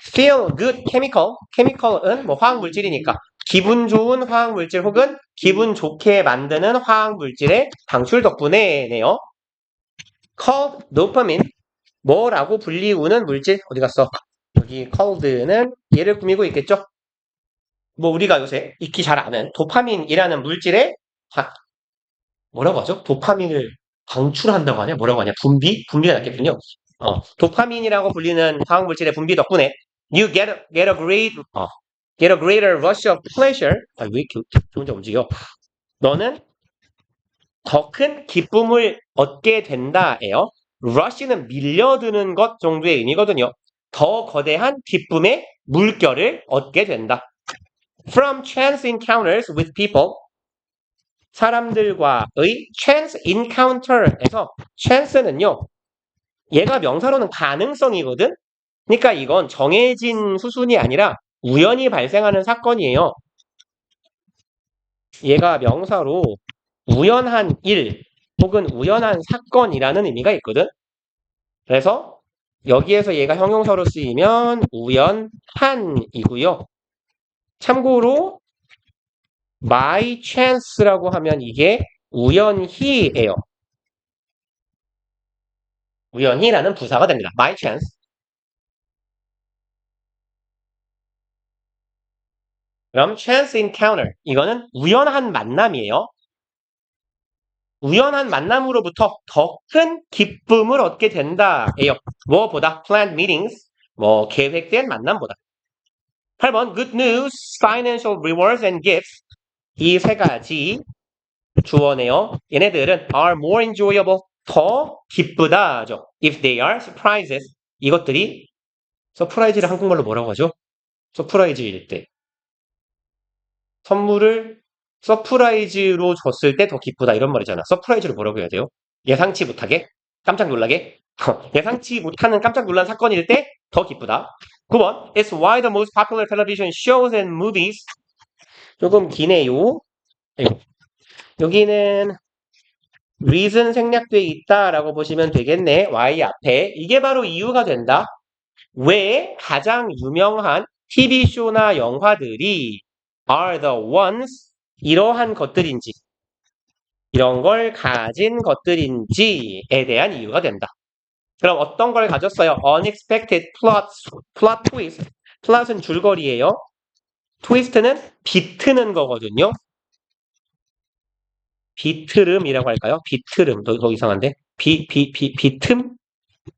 A: feel good chemical, chemical은 뭐 화학 물질이니까 기분 좋은 화학 물질 혹은 기분 좋게 만드는 화학 물질의 방출 덕분에네요. called dopamine 뭐라고 불리우는 물질 어디 갔어? 여기 called는 얘를 꾸미고 있겠죠? 뭐 우리가 요새 익히 잘 아는 도파민이라는 물질의 뭐라고 하죠? 도파민을 방출한다고 하냐? 뭐라고 하냐? 분비가 낫겠군요. 도파민이라고 불리는 화학물질의 분비 덕분에 you get a great get a greater rush of pleasure. 아, 왜 이렇게 혼자 움직여? 너는 더 큰 기쁨을 얻게 된다예요. rush는 밀려드는 것 정도의 의미거든요. 더 거대한 기쁨의 물결을 얻게 된다. From chance encounters with people. 사람들과의 chance encounter에서 chance는요. 얘가 명사로는 가능성이거든. 그러니까 이건 정해진 수순이 아니라 우연히 발생하는 사건이에요. 얘가 명사로 우연한 일 혹은 우연한 사건이라는 의미가 있거든. 그래서 여기에서 얘가 형용사로 쓰이면 우연한이고요. 참고로 my chance라고 하면 이게 우연히예요. 우연히라는 부사가 됩니다. my chance. 그럼 chance encounter 이거는 우연한 만남이에요. 우연한 만남으로부터 더 큰 기쁨을 얻게 된다예요. 뭐보다 planned meetings 뭐 계획된 만남보다. 8번 good news, financial rewards and gifts 이 세 가지 주어네요. 얘네들은 are more enjoyable 더 기쁘다죠. if they are surprises 이것들이 서프라이즈를 한국말로 뭐라고 하죠? 서프라이즈일 때 선물을 서프라이즈로 줬을 때 더 기쁘다 이런 말이잖아. 서프라이즈를 뭐라고 해야 돼요? 예상치 못하게? 깜짝 놀라게? 예상치 못하는 깜짝 놀란 사건일 때 더 기쁘다. 9번 It's why the most popular television shows and movies 조금 기네요. 여기는 reason 생략되어 있다라고 보시면 되겠네. why 앞에. 이게 바로 이유가 된다. 왜 가장 유명한 TV쇼나 영화들이 are the ones 이러한 것들인지 이런 걸 가진 것들인지에 대한 이유가 된다. 그럼 어떤 걸 가졌어요? unexpected plot twist. plot은 줄거리예요. twist는 비트는 거거든요. 비트름이라고 할까요? 비트름. 더 이상한데? 비틈?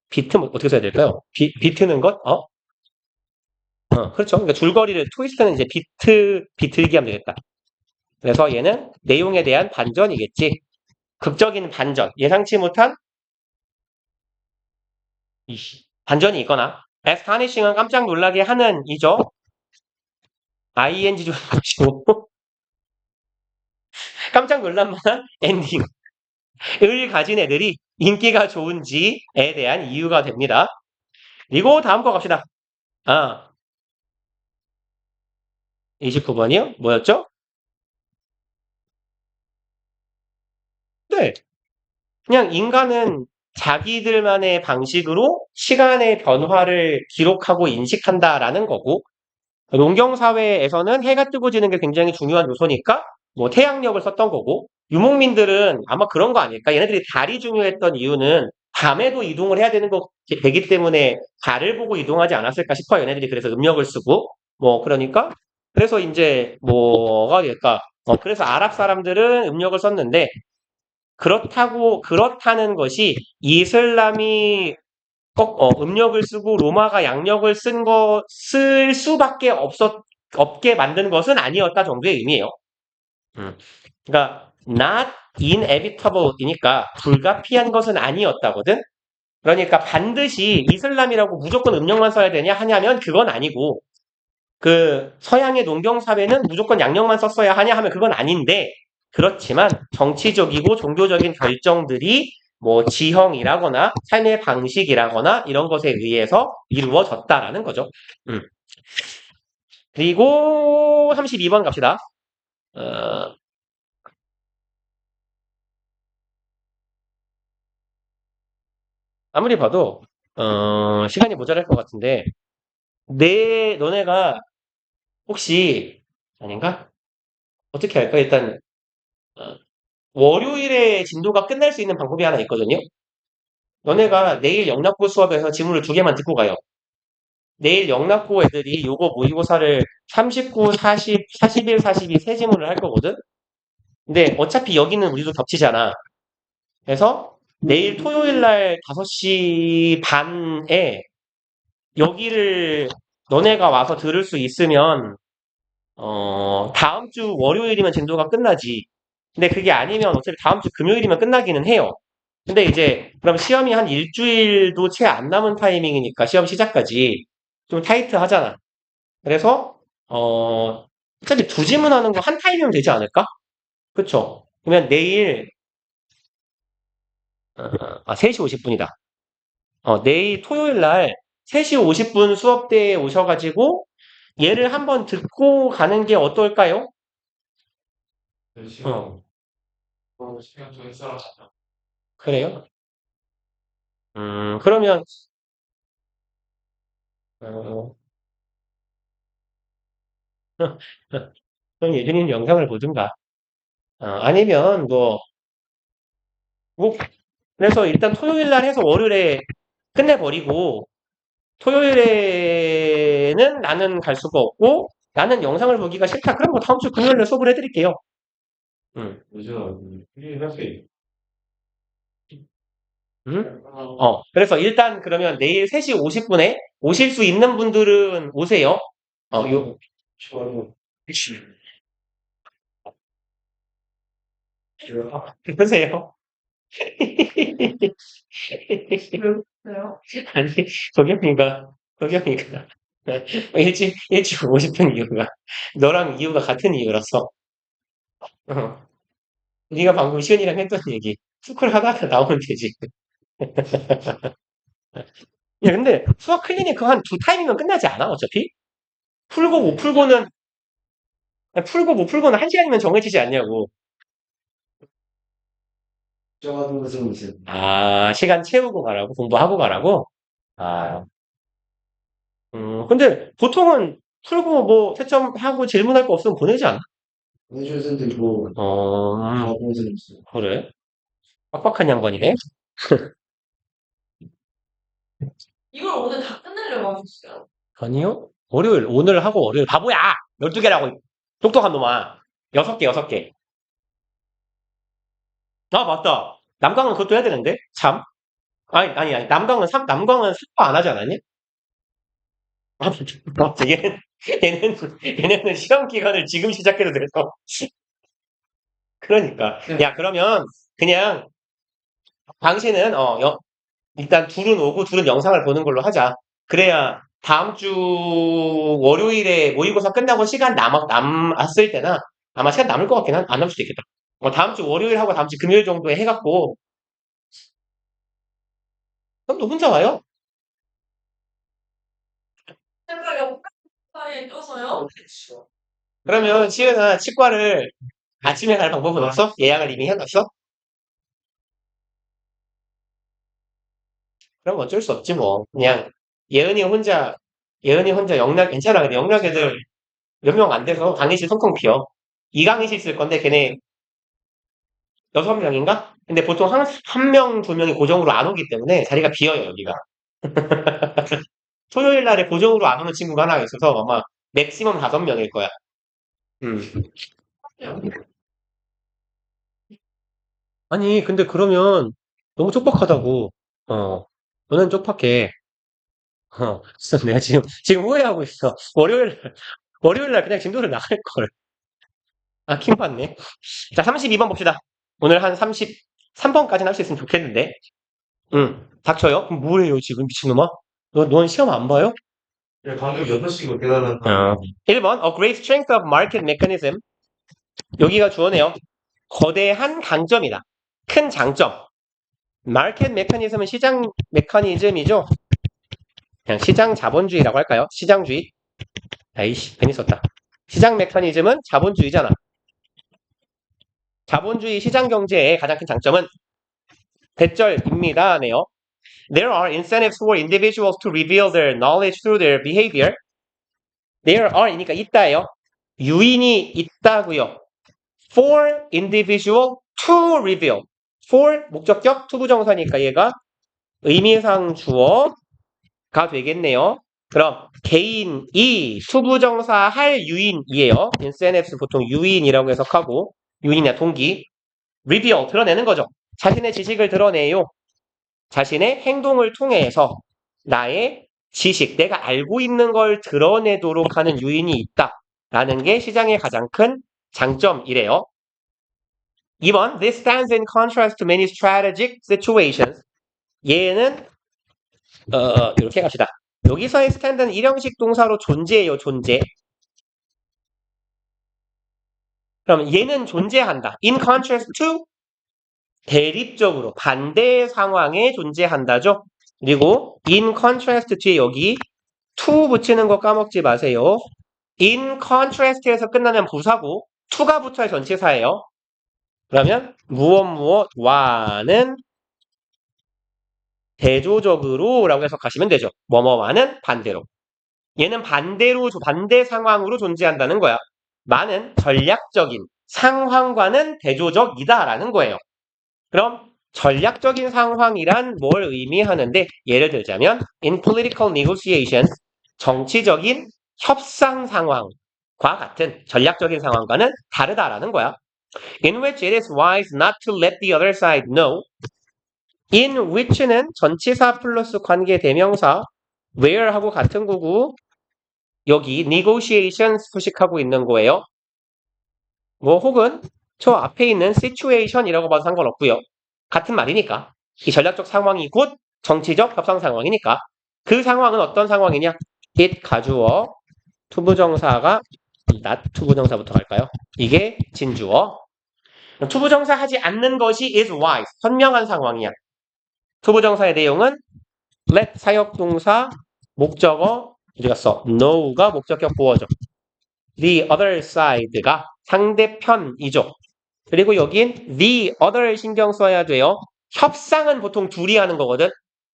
A: 비틈 어떻게 써야 될까요? 비트는 것? 그렇죠. 그러니까 줄거리를 트위스트는 이제 비틀기 하면 되겠다. 그래서 얘는 내용에 대한 반전이겠지. 극적인 반전, 예상치 못한 반전이 있거나 astonishing은 깜짝 놀라게 하는 이죠. ing 좀 보시고 깜짝 놀랄만한 엔딩을 가진 애들이 인기가 좋은지에 대한 이유가 됩니다. 그리고 다음 거 갑시다. 29번이요? 뭐였죠? 네. 그냥 인간은 자기들만의 방식으로 시간의 변화를 기록하고 인식한다라는 거고, 농경사회에서는 해가 뜨고 지는 게 굉장히 중요한 요소니까, 뭐 태양력을 썼던 거고, 유목민들은 아마 그런 거 아닐까? 얘네들이 달이 중요했던 이유는 밤에도 이동을 해야 되는 거 되기 때문에 달을 보고 이동하지 않았을까 싶어요. 얘네들이 그래서 음력을 쓰고, 뭐, 그러니까, 그래서 이제 뭐가 될까? 그래서 아랍 사람들은 음력을 썼는데, 그렇다는 것이 이슬람이 꼭 음력을 쓰고 로마가 양력을 쓸 수밖에 없게 만든 것은 아니었다 정도의 의미예요. 그러니까 not inevitable이니까 불가피한 것은 아니었다거든. 그러니까 반드시 이슬람이라고 무조건 음력만 써야 되냐 하냐면 그건 아니고 그 서양의 농경 사회는 무조건 양력만 썼어야 하냐 하면 그건 아닌데 그렇지만 정치적이고 종교적인 결정들이 뭐 지형이라거나 삶의 방식이라거나 이런 것에 의해서 이루어졌다라는 거죠. 그리고 32번 갑시다. 아무리 봐도 시간이 모자랄 것 같은데 너네가 혹시 아닌가? 어떻게 할까? 일단 월요일에 진도가 끝날 수 있는 방법이 하나 있거든요. 너네가 내일 영락고 수업에서 지문을 2개만 듣고 가요. 내일 영락고 애들이 요거 모의고사를 39, 40, 41, 42 세 지문을 할 거거든? 근데 어차피 여기는 우리도 겹치잖아. 그래서 내일 토요일 날 5시 반에 여기를 너네가 와서 들을 수 있으면 다음 주 월요일이면 진도가 끝나지. 근데 그게 아니면 어차피 다음 주 금요일이면 끝나기는 해요. 근데 이제 그럼 시험이 한 일주일도 채 안 남은 타이밍이니까 시험 시작까지 좀 타이트하잖아. 그래서 어차피 두 지문하는 거 한 타임이면 되지 않을까? 그쵸? 그러면 내일 3시 50분이다. 내일 토요일 날 3시 50분 수업대에 오셔가지고 얘를 한번 듣고 가는 게 어떨까요?
B: 시간,
A: 어,
B: 시간 정해 써라.
A: 그래요? 그러면 어, 그럼 예준이는 영상을 보든가. 아니면 뭐 그래서 일단 토요일 날 해서 월요일에 끝내버리고 토요일에는 나는 갈 수가 없고 나는 영상을 보기가 싫다. 그럼 뭐 다음 주 금요일에 수업을 해드릴게요. 음,
C: 그죠? 이렇게
A: 그래서 일단 그러면 내일 3시 50분에 오실 수 있는 분들은 오세요.
C: 좋아요.
A: 보세요. 아니, 도겸이가 일찍 오고 싶은 이유가 너랑 이유가 같은 이유라서. 어. 네가 방금 시은이랑 했던 얘기 스쿨 하다가 나오면 되지. 야, 근데 수학 클리닉 그거 한 두 타임이면 끝나지 않아, 어차피? 풀고 못 풀고는, 풀고 못 풀고는 한 시간이면 정해지지 않냐고.
C: 정하는 것은 이제
A: 시간 채우고 가라고? 공부하고 가라고? 아, 근데 보통은 풀고 뭐 채점하고 질문할 거 없으면 보내지 않아?
C: 해줄 수도 있고
A: 어,
C: 받은 수도 있어요.
A: 그래? 빡빡한 양반이네?
D: 이걸 오늘 다 끝내려고 하셨어요?
A: 아니요? 오늘 하고 월요일. 바보야! 12개라고. 똑똑한 놈아. 6개, 6개. 맞다. 남강은 그것도 해야 되는데? 참. 아니. 남강은 삭바 안 하지 않았니? 맞다. 얘네는 시험 기간을 지금 시작해도 돼서. 그러니까.
B: 네.
A: 야, 그러면, 그냥, 당신은, 일단 둘은 오고 둘은 영상을 보는 걸로 하자. 그래야, 다음 주 월요일에 모의고사 끝나고 시간 남았을 때나, 아마 시간 남을 것 같긴 안 남을 수도 있겠다. 다음 주 월요일하고 다음 주 금요일 정도에 해갖고, 그럼 너 혼자 와요?
D: 생각에 사이에 껴서요?
A: 그러면 시은아 치과를 아침에 갈 방법은 없어? 예약을 이미 해놨어? 그럼 어쩔 수 없지 뭐. 그냥 예은이 혼자 영락 괜찮아. 근데 영락 애들 몇 명 안 돼서 강의실 텅텅 비어. 이 강의실 쓸 건데 걔네 6명인가? 근데 보통 한 명, 2명이 고정으로 안 오기 때문에 자리가 비어요, 여기가. 토요일 날에 고정으로 안 오는 친구가 하나 있어서 아마 맥시멈 5명일 거야. 음. 아니, 근데 그러면 너무 촉박하다고. 너는 촉박해. 진짜 내가 지금 후회하고 있어. 월요일 날 그냥 진도를 나갈 걸. 킹 받네. 자, 32번 봅시다. 오늘 한 33번까지는 할 수 있으면 좋겠는데. 닥쳐요? 그럼 뭐래요, 지금 미친놈아? 넌 시험 안 봐요?
C: 방금 6시고 계산한
A: 1번, A great strength of market mechanism. 여기가 주어네요. 거대한 강점이다. 큰 장점. 마켓 메커니즘은 시장 메커니즘이죠. 그냥 시장 자본주의라고 할까요? 시장주의. 아이씨, 괜히 썼다. 시장 메커니즘은 자본주의잖아. 자본주의 시장 경제의 가장 큰 장점은 대절입니다. 네요. There are incentives for individuals to reveal their knowledge through their behavior. There are이니까 있다예요. 유인이 있다고요. For individual to reveal. For 목적격 투부정사니까 얘가 의미상 주어가 되겠네요. 그럼 개인이 수부정사 할 유인이에요. incentives 보통 유인이라고 해석하고 유인이나 동기. reveal 드러내는 거죠. 자신의 지식을 드러내요. 자신의 행동을 통해서 나의 지식, 내가 알고 있는 걸 드러내도록 하는 유인이 있다. 라는 게 시장의 가장 큰 장점이래요. 2번, this stands in contrast to many strategic situations. 얘는 이렇게 갑시다. 여기서의 stand는 일형식 동사로 존재해요, 존재. 그럼 얘는 존재한다. in contrast to 대립적으로 반대의 상황에 존재한다죠. 그리고 in contrast 뒤에 여기 to 붙이는 거 까먹지 마세요. in contrast에서 끝나면 부사고 to가 붙어야 전치사예요. 그러면 무엇와는 대조적으로 라고 해석하시면 되죠. 뭐뭐와는 반대로. 얘는 반대 상황으로 존재한다는 거야. 마는 전략적인 상황과는 대조적이다라는 거예요. 그럼 전략적인 상황이란 뭘 의미하는데 예를 들자면 in political negotiations 정치적인 협상 상황과 같은 전략적인 상황과는 다르다라는 거야. In which it is wise not to let the other side know. In which는 전치사 플러스 관계 대명사 where하고 같은 거고 여기 negotiations 소식하고 있는 거예요. 뭐 혹은 저 앞에 있는 situation이라고 봐도 상관없고요. 같은 말이니까. 이 전략적 상황이 곧 정치적 협상 상황이니까. 그 상황은 어떤 상황이냐? it 가주어, 투부정사가 not 투부정사부터 갈까요? 이게 진주어. 투부정사 하지 않는 것이 is wise. 현명한 상황이야. 투부정사의 내용은 let 사역동사, 목적어, 어디 갔어? know가 목적격 보어죠. the other side가 상대편이죠. 그리고 여긴 the other 신경 써야 돼요. 협상은 보통 둘이 하는 거거든.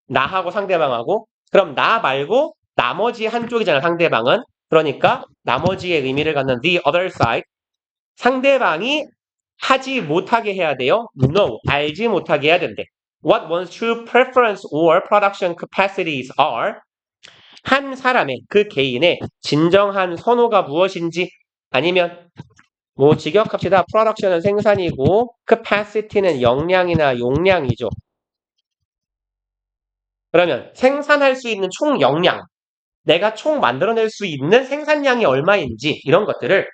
A: 나하고 상대방하고. 그럼 나 말고 나머지 한쪽이잖아, 상대방은. 그러니까 나머지의 의미를 갖는 the other side. 상대방이 하지 못하게 해야 돼요. No, 알지 못하게 해야 된대. What one's true preference or production capacities are. 한 사람의, 그 개인의 진정한 선호가 무엇인지 아니면 뭐 직역합시다. production은 생산이고 capacity는 역량이나 용량이죠. 그러면 생산할 수 있는 총 역량, 내가 총 만들어낼 수 있는 생산량이 얼마인지 이런 것들을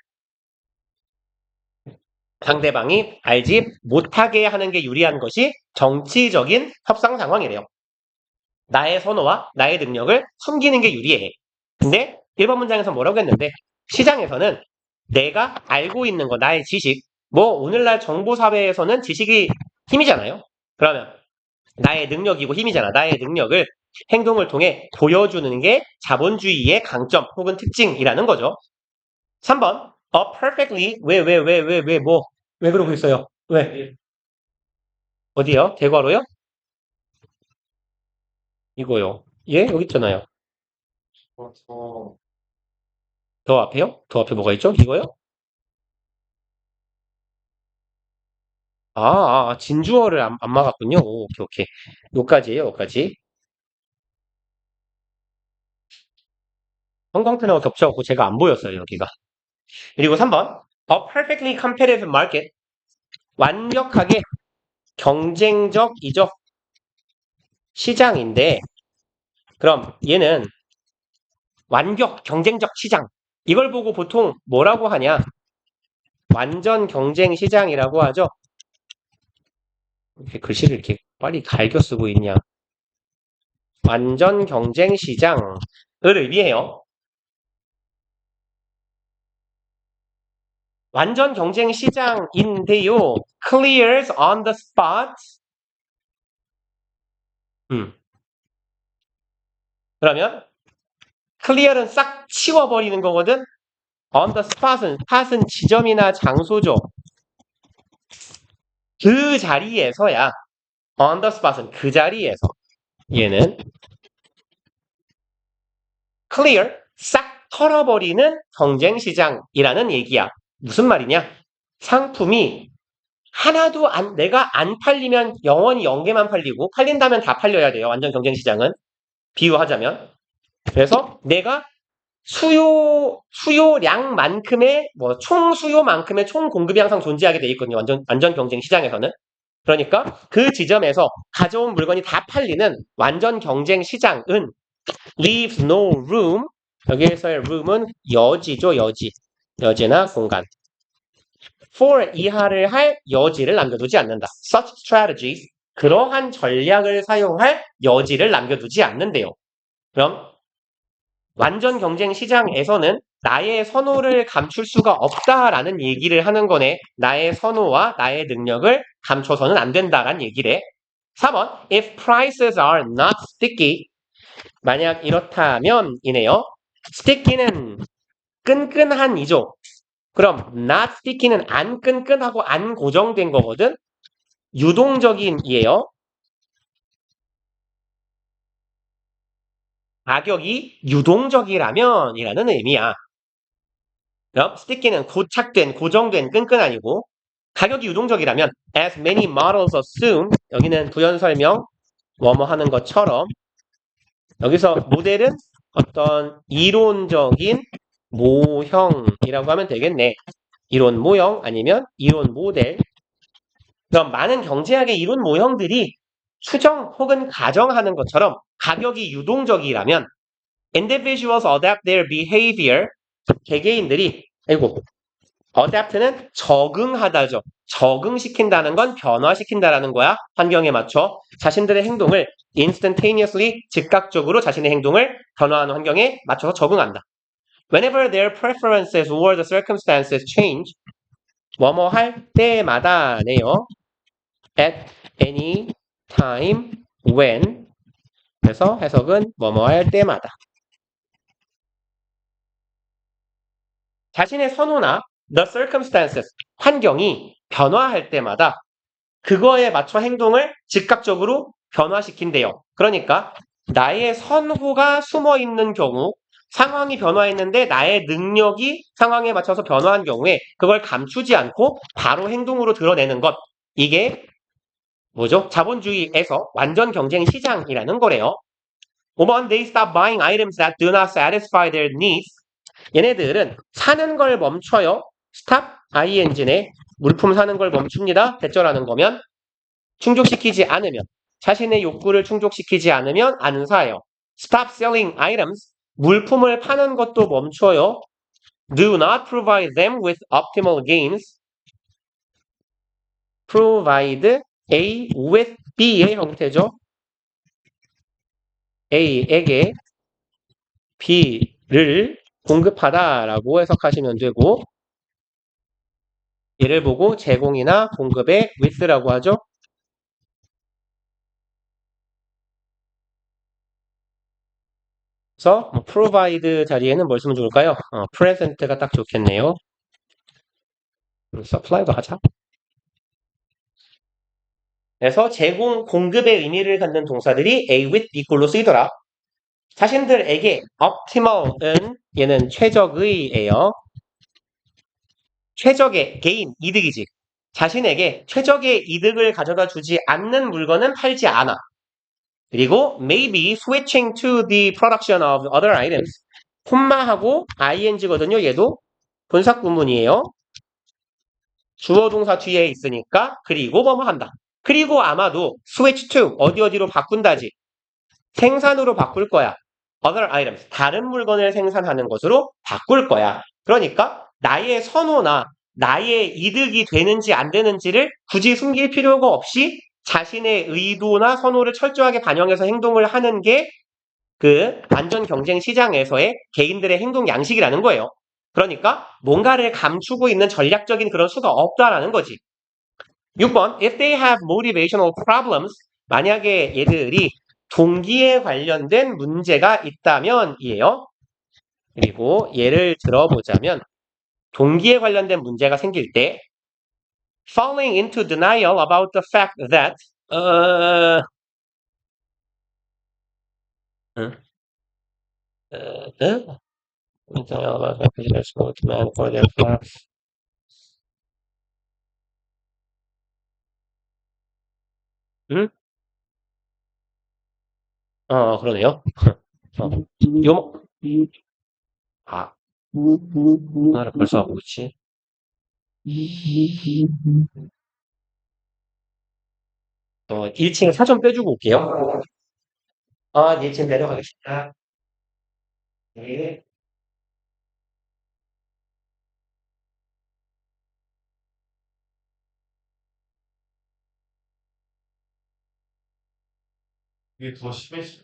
A: 상대방이 알지 못하게 하는 게 유리한 것이 정치적인 협상 상황이래요. 나의 선호와 나의 능력을 숨기는 게 유리해. 근데 1번 문장에서 뭐라고 했는데 시장에서는 내가 알고 있는 거, 나의 지식, 뭐 오늘날 정보사회에서는 지식이 힘이잖아요. 그러면 나의 능력이고 힘이잖아. 나의 능력을 행동을 통해 보여주는 게 자본주의의 강점 혹은 특징이라는 거죠. 3번 a perfectly 왜 그러고 있어요? 왜? 어디요? 대괄호요? 이거요. 예? 여기 있잖아요. 더 앞에요? 더 앞에 뭐가 있죠? 이거요? 진주어를 안 막았군요. 오, 오케이. 요까지예요, 요까지. 형광펜하고 겹쳐갖고 제가 안 보였어요, 여기가. 그리고 3번. A perfectly competitive market. 완벽하게 경쟁적이죠. 시장인데, 그럼 얘는 완벽 경쟁적 시장. 이걸 보고 보통 뭐라고 하냐? 완전 경쟁 시장이라고 하죠. 이렇게 글씨를 이렇게 빨리 갈겨 쓰고 있냐? 완전 경쟁 시장을 의미해요. 완전 경쟁 시장인데요. clears on the spot. 그러면 clear은 싹 치워버리는 거거든. on the spot은 지점이나 장소죠. 그 자리에서야. on the spot은 그 자리에서. 얘는 clear 싹 털어버리는 경쟁 시장이라는 얘기야. 무슨 말이냐? 상품이 하나도 내가 안 팔리면 영원히 0개만 팔리고 팔린다면 다 팔려야 돼요. 완전 경쟁 시장은. 비유하자면. 그래서 내가 수요량만큼의 총 수요만큼의 총 공급이 항상 존재하게 돼 있거든요. 완전 경쟁 시장에서는. 그러니까 그 지점에서 가져온 물건이 다 팔리는 완전 경쟁 시장은 leaves no room. 여기에서의 room은 여지죠, 여지. 여지나 공간. for 이하를 할 여지를 남겨두지 않는다. Such strategies, 그러한 전략을 사용할 여지를 남겨두지 않는데요. 그럼 완전 경쟁 시장에서는 나의 선호를 감출 수가 없다라는 얘기를 하는 거네. 나의 선호와 나의 능력을 감춰서는 안 된다라는 얘기래. 4번, if prices are not sticky, 만약 이렇다면 이네요. sticky는 끈끈한 이죠. 그럼 not sticky는 안 끈끈하고 안 고정된 거거든. 유동적인 이에요. 가격이 유동적이라면 이라는 의미야. 그럼 sticky는 고착된, 고정된, 끈끈아니고 가격이 유동적이라면 as many models assume, 여기는 부연 설명 뭐뭐 하는 것처럼, 여기서 모델은 어떤 이론적인 모형이라고 하면 되겠네. 이론 모형 아니면 이론 모델. 그럼 많은 경제학의 이론 모형들이 추정 혹은 가정하는 것처럼 가격이 유동적이라면 individuals adapt their behavior, 개개인들이 adapt는 적응하다죠. 적응시킨다는 건 변화시킨다라는 거야. 환경에 맞춰 자신들의 행동을 instantaneously, 즉각적으로 자신의 행동을 변화하는 환경에 맞춰서 적응한다. Whenever their preferences or the circumstances change, 뭐뭐 할 때마다네요. At any time when, 그래서 해석은 뭐뭐 할 때마다. 자신의 선호나 the circumstances, 환경이 변화할 때마다 그거에 맞춰 행동을 즉각적으로 변화시킨대요. 그러니까 나의 선호가 숨어 있는 경우, 상황이 변화했는데 나의 능력이 상황에 맞춰서 변화한 경우에 그걸 감추지 않고 바로 행동으로 드러내는 것. 이게 뭐죠? 자본주의에서 완전 경쟁 시장이라는 거래요. 5번, they stop buying items that do not satisfy their needs. 얘네들은 사는 걸 멈춰요. stop, ing네. 물품 사는 걸 멈춥니다. 대절하는 거면 충족시키지 않으면, 자신의 욕구를 충족시키지 않으면 안 사요. stop selling items, 물품을 파는 것도 멈춰요. do not provide them with optimal gains. provide A with B의 형태죠. A에게 B를 공급하다라고 해석하시면 되고, 얘를 보고 제공이나 공급의 with라고 하죠. 그래서 provide 자리에는 뭘 쓰면 좋을까요? present가 딱 좋겠네요. supply도 하자. 그래서 제공, 공급의 의미를 갖는 동사들이 A with B꼴로 쓰이더라. 자신들에게 optimal은 얘는 최적의예요. 최적의 개인 이득이지. 자신에게 최적의 이득을 가져다 주지 않는 물건은 팔지 않아. 그리고 maybe switching to the production of other items. 콤마하고 ing거든요. 얘도 본사구문이에요. 주어 동사 뒤에 있으니까 그리고 뭐뭐 한다. 그리고 아마도 switch to 어디로 바꾼다지. 생산으로 바꿀 거야. other items, 다른 물건을 생산하는 것으로 바꿀 거야. 그러니까 나의 선호나 나의 이득이 되는지 안 되는지를 굳이 숨길 필요가 없이 자신의 의도나 선호를 철저하게 반영해서 행동을 하는 게 그 완전 경쟁 시장에서의 개인들의 행동 양식이라는 거예요. 그러니까 뭔가를 감추고 있는 전략적인 그런 수가 없다라는 거지. 6번, if they have motivational problems, 만약에 얘들이 동기에 관련된 문제가 있다면 이에요. 그리고 예를 들어보자면 동기에 관련된 문제가 생길 때 falling into denial about the fact that denial about the fact that there's no demand for their products. 응? 그러네요. 요, 아, 하나를 벌써 하고 있지. 1층 사전 빼주고 올게요. 네, 1층 내려가겠습니다. 네.
C: 이게 더 심해져.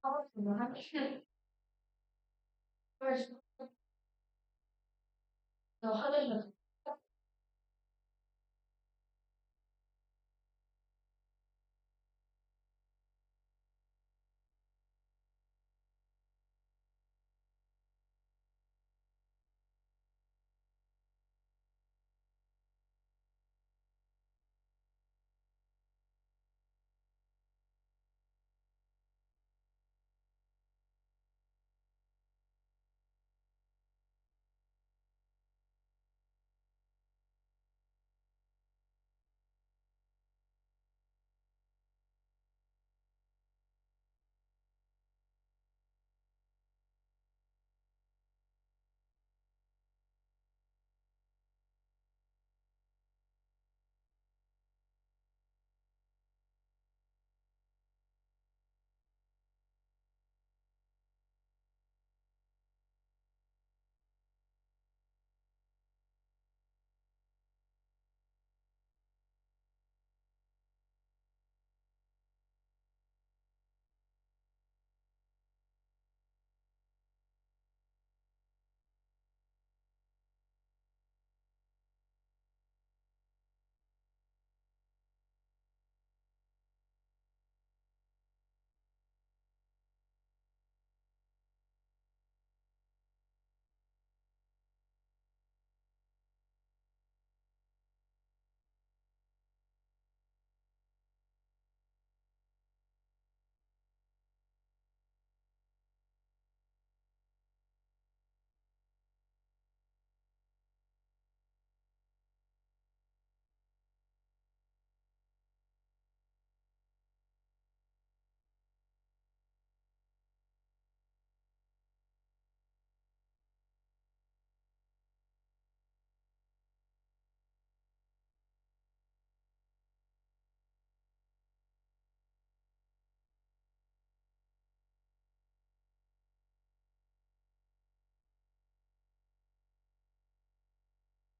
D: 하고 싶으면 하기. 너 화장실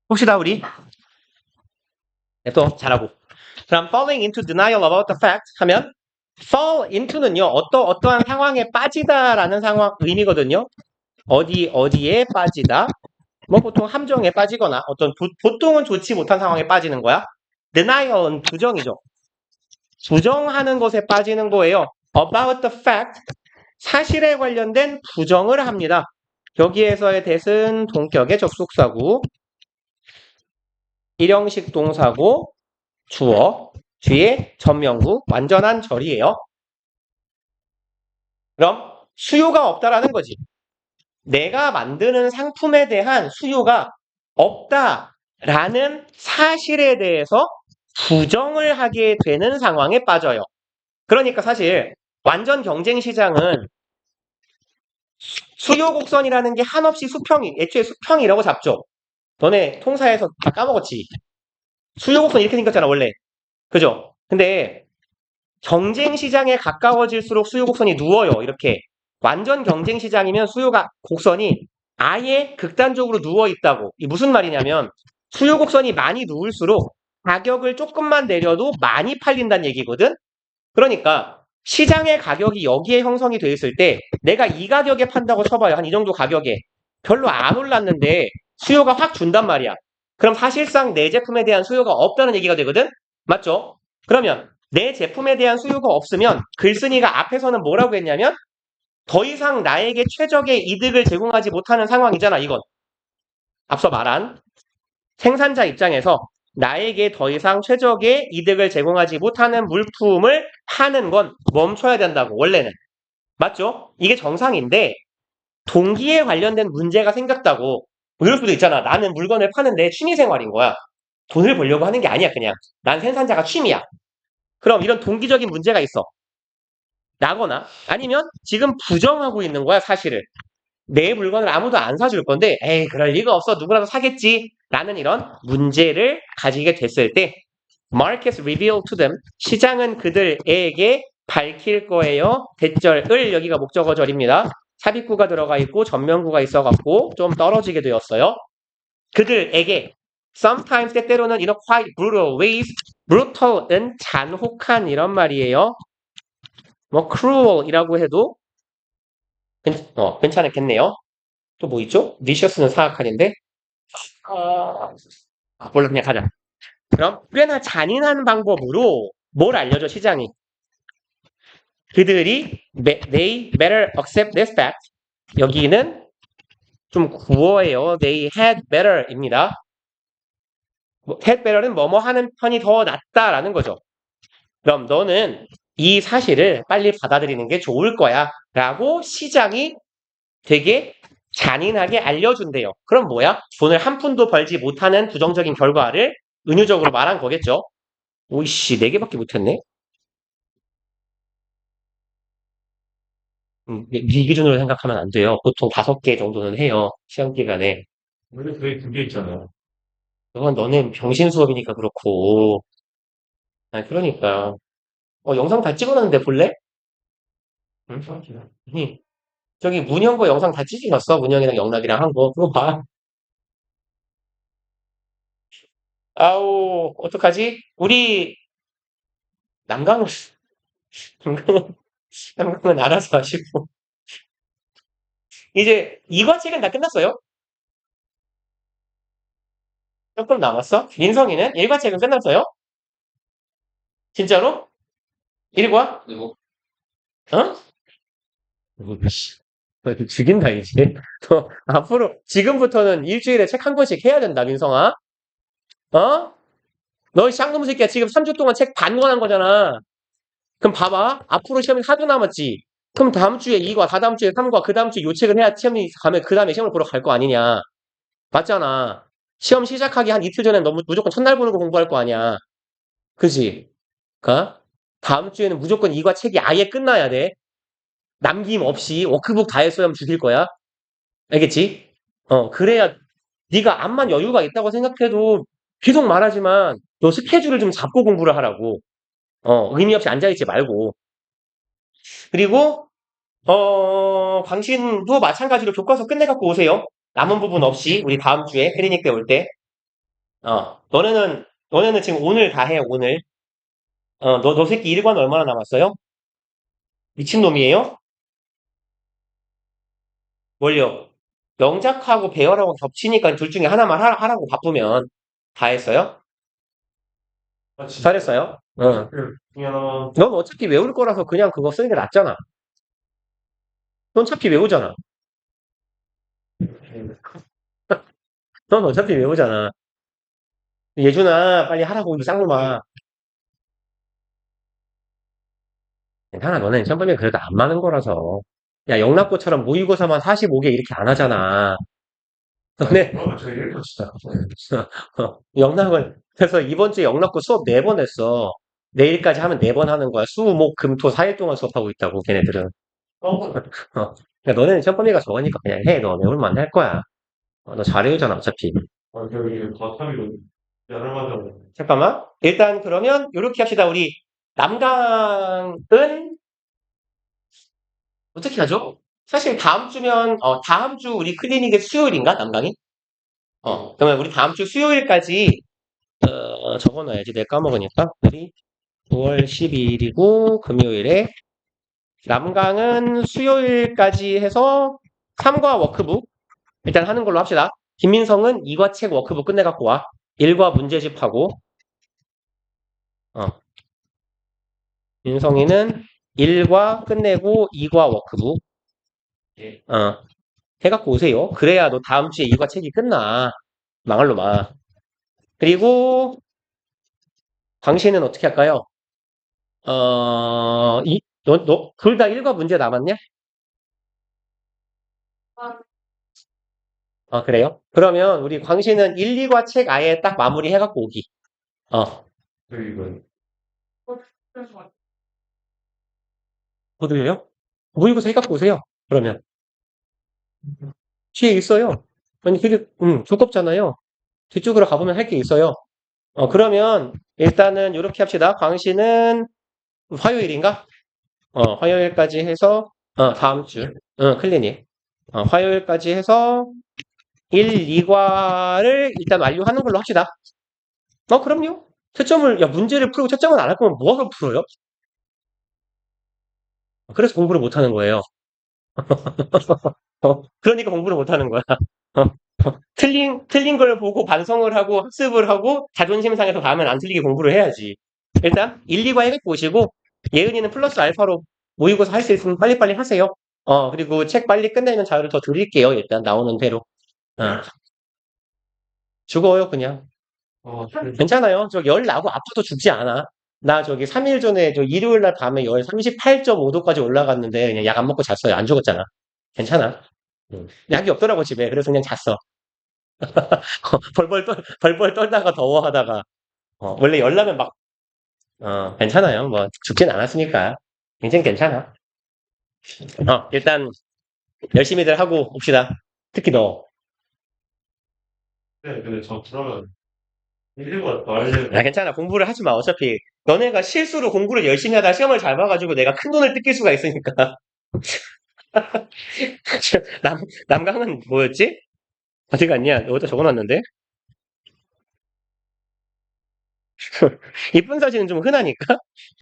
A: 봅시다 우리. 네, 또 잘하고. 그럼 falling into denial about the fact 하면 fall into는요 어떠한 상황에 빠지다라는 상황 의미거든요. 어디에 빠지다. 뭐 보통 함정에 빠지거나 어떤 보통은 좋지 못한 상황에 빠지는 거야. denial은 부정이죠. 부정하는 것에 빠지는 거예요. about the fact 사실에 관련된 부정을 합니다. 여기에서의 that은 동격의 접속사고 일형식 동사고 주어 뒤에 전명구 완전한 절이에요. 그럼 수요가 없다라는 거지. 내가 만드는 상품에 대한 수요가 없다라는 사실에 대해서 부정을 하게 되는 상황에 빠져요. 그러니까 사실 완전 경쟁 시장은 수요 곡선이라는 게 한없이 애초에 수평이라고 잡죠. 너네 통사에서 다 까먹었지. 수요 곡선 이렇게 생겼잖아 원래. 그죠? 근데 경쟁 시장에 가까워질수록 수요 곡선이 누워요. 이렇게. 완전 경쟁 시장이면 수요가 곡선이 아예 극단적으로 누워 있다고. 이 무슨 말이냐면 수요 곡선이 많이 누울수록 가격을 조금만 내려도 많이 팔린다는 얘기거든. 그러니까 시장의 가격이 여기에 형성이 돼 있을 때 내가 이 가격에 판다고 쳐봐요. 한 이 정도 가격에. 별로 안 올랐는데 수요가 확 준단 말이야. 그럼 사실상 내 제품에 대한 수요가 없다는 얘기가 되거든. 맞죠? 그러면 내 제품에 대한 수요가 없으면 글쓴이가 앞에서는 뭐라고 했냐면 더 이상 나에게 최적의 이득을 제공하지 못하는 상황이잖아, 이건. 앞서 말한 생산자 입장에서 나에게 더 이상 최적의 이득을 제공하지 못하는 물품을 파는 건 멈춰야 된다고, 원래는. 맞죠? 이게 정상인데 동기에 관련된 문제가 생겼다고. 이럴 수도 있잖아. 나는 물건을 파는데 취미생활인 거야. 돈을 벌려고 하는 게 아니야, 그냥. 난 생산자가 취미야. 그럼 이런 동기적인 문제가 있어. 나거나 아니면 지금 부정하고 있는 거야, 사실을. 내 물건을 아무도 안 사줄 건데 에이 그럴 리가 없어 누구라도 사겠지 라는 이런 문제를 가지게 됐을 때 Markets reveal to them 시장은 그들에게 밝힐 거예요. 대절을 여기가 목적어절입니다. 삽입구가 들어가 있고 전면구가 있어갖고 좀 떨어지게 되었어요. 그들에게 sometimes 때때로는 in a quite brutal ways brutal은 잔혹한 이런 말이에요. 뭐 cruel이라고 해도 괜찮겠네요. 또 뭐 있죠? vicious는 사악한인데 몰라 그냥 가자. 그럼 꽤나 잔인한 방법으로 뭘 알려줘 시장이? 그들이 they better accept this fact. 여기는 좀 구어예요. They had better입니다. had better는 뭐뭐 하는 편이 더 낫다라는 거죠. 그럼 너는 이 사실을 빨리 받아들이는 게 좋을 거야 라고 시장이 되게 잔인하게 알려준대요. 그럼 뭐야? 돈을 한 푼도 벌지 못하는 부정적인 결과를 은유적으로 말한 거겠죠. 오이씨 4개밖에 못했네. 네 기준으로 생각하면 안 돼요. 보통 5개 정도는 해요. 시험 기간에.
C: 원래 그게 2개 있잖아요.
A: 그건 너네 병신 수업이니까 그렇고. 그러니까. 영상 다 찍어놨는데 볼래?
C: 괜찮긴
A: 아니, 저기 문형 거 영상 다 찍어놨어. 문형이랑 영락이랑 한 거. 그거 봐. 아우, 어떡하지? 우리 남강은, 남강은, 남강은 알아서 하시고. 이제 이과책은 다 끝났어요? 조금 남았어? 민성이는 일과책은 끝났어요? 진짜로? 일과?
B: 그리고
A: 어? 씨, 너 죽인다, 이제. 너 앞으로, 지금부터는 일주일에 책 한 권씩 해야 된다, 민성아. 어? 너 쌍놈 새끼야, 지금 3주 동안 책 반 권 한 거잖아. 그럼 봐봐. 앞으로 시험이 하도 남았지. 그럼 다음 주에 2과, 다다음 주에 3과, 그 다음 주에 요 책을 해야 시험이 가면 그 다음에 시험을 보러 갈 거 아니냐. 맞잖아. 시험 시작하기 한 이틀 전에 너무 무조건 첫날 보는 거 공부할 거 아니야. 그지? 가? 다음 주에는 무조건 2과 책이 아예 끝나야 돼. 남김없이 워크북 다 했어야 하면 죽일 거야. 알겠지? 그래야 네가 암만 여유가 있다고 생각해도 계속 말하지만 너 스케줄을 좀 잡고 공부를 하라고. 의미 없이 앉아있지 말고. 그리고 당신도 마찬가지로 교과서 끝내갖고 오세요. 남은 부분 없이 우리 다음 주에 클리닉 때 올 때. 너네는 지금 오늘 다 해, 오늘. 너 새끼 1관 얼마나 남았어요? 미친놈이에요? 뭘요? 영작하고 배열하고 겹치니까 둘 중에 하나만 하라고 바쁘면 다 했어요?
C: 하지.
A: 잘했어요? 응.
C: 그냥
A: 넌 어차피 외울 거라서 그냥 그거 쓰는 게 낫잖아. 넌 어차피 외우잖아. 넌 어차피 외우잖아. 예준아, 빨리 하라고, 이 쌍놈아. 괜찮아, 너는 시험 보면 그래도 안 많은 거라서. 야, 영락고처럼 모의고사만 45개 이렇게 안 하잖아. 너네,
C: 그러면 저희 1번 진짜
A: 그래서 이번 주에 영락고 수업 4번 했어. 내일까지 하면 4번 하는 거야. 수, 목, 금, 토 4일 동안 수업하고 있다고, 걔네들은. 그러니까 너네는 시험 범위가 적으니까 그냥 해. 너 외울만 할 거야. 너 잘 외우잖아, 어차피.
C: 저기 과탐이로 여름마다
A: 잠깐만. 일단 그러면 이렇게 합시다. 우리 남강은 어떻게 하죠? 사실 다음 주 우리 클리닉의 수요일인가? 남강이? 그러면 우리 다음 주 수요일까지 적어놔야지. 내가 까먹으니까. 우리 9월 12일이고 금요일에 남강은 수요일까지 해서 3과 워크북 일단 하는 걸로 합시다. 김민성은 2과 책 워크북 끝내갖고 와. 1과 문제집하고 민성이는 1과 끝내고 2과 워크북 해갖고 오세요. 그래야 너 다음 주에 2과 책이 끝나. 망할 놈아. 그리고 당신은 어떻게 할까요? 너 둘 다 1과 문제 남았냐? 그래요? 그러면 우리 광신은 1, 2과 책 아예 딱 마무리 해갖고 오기.
C: 저희 이거
A: 거들려요? 모의고사 해갖고 오세요. 그러면. 뒤에 있어요. 아니, 되게, 두껍잖아요. 뒤쪽으로 가보면 할 게 있어요. 그러면 일단은 이렇게 합시다. 광신은 화요일인가? 화요일까지 해서 다음 주. 응, 클리닉. 화요일까지 해서 1, 2과를 일단 완료하는 걸로 합시다. 그럼요. 문제를 풀고 채점을 안 할 거면 뭐하러 풀어요? 그래서 공부를 못 하는 거예요. 그러니까 공부를 못 하는 거야. 어, 틀린 걸 보고 반성을 하고 학습을 하고 자존심 상해서 다음엔 안 틀리게 공부를 해야지. 일단 1, 2과 해갖고 오시고 예은이는 플러스 알파로 모의고사 할 수 있으면 빨리빨리 하세요. 그리고 책 빨리 끝내면 자료를 더 드릴게요. 일단 나오는 대로. 죽어요, 그냥. 괜찮아요. 열 나고 아파도 죽지 않아. 나 3일 전에 일요일 날 밤에 열 38.5도까지 올라갔는데 그냥 약 안 먹고 잤어요. 안 죽었잖아. 괜찮아. 약이 없더라고, 집에. 그래서 그냥 잤어. 벌벌 떨다가 더워하다가. 원래 열 나면 막, 괜찮아요. 뭐, 죽진 않았으니까. 굉장히 괜찮아. 일단, 열심히들 하고 옵시다. 특히 너.
C: 네, 근데 저 그러면 1, 2과 더 하려면
A: 괜찮아. 공부를 하지 마. 어차피, 너네가 실수로 공부를 열심히 하다 시험을 잘 봐가지고 내가 큰 돈을 뜯길 수가 있으니까. 남강은 뭐였지? 어디 갔냐? 여기다 적어놨는데? 이쁜 사진은 좀 흔하니까?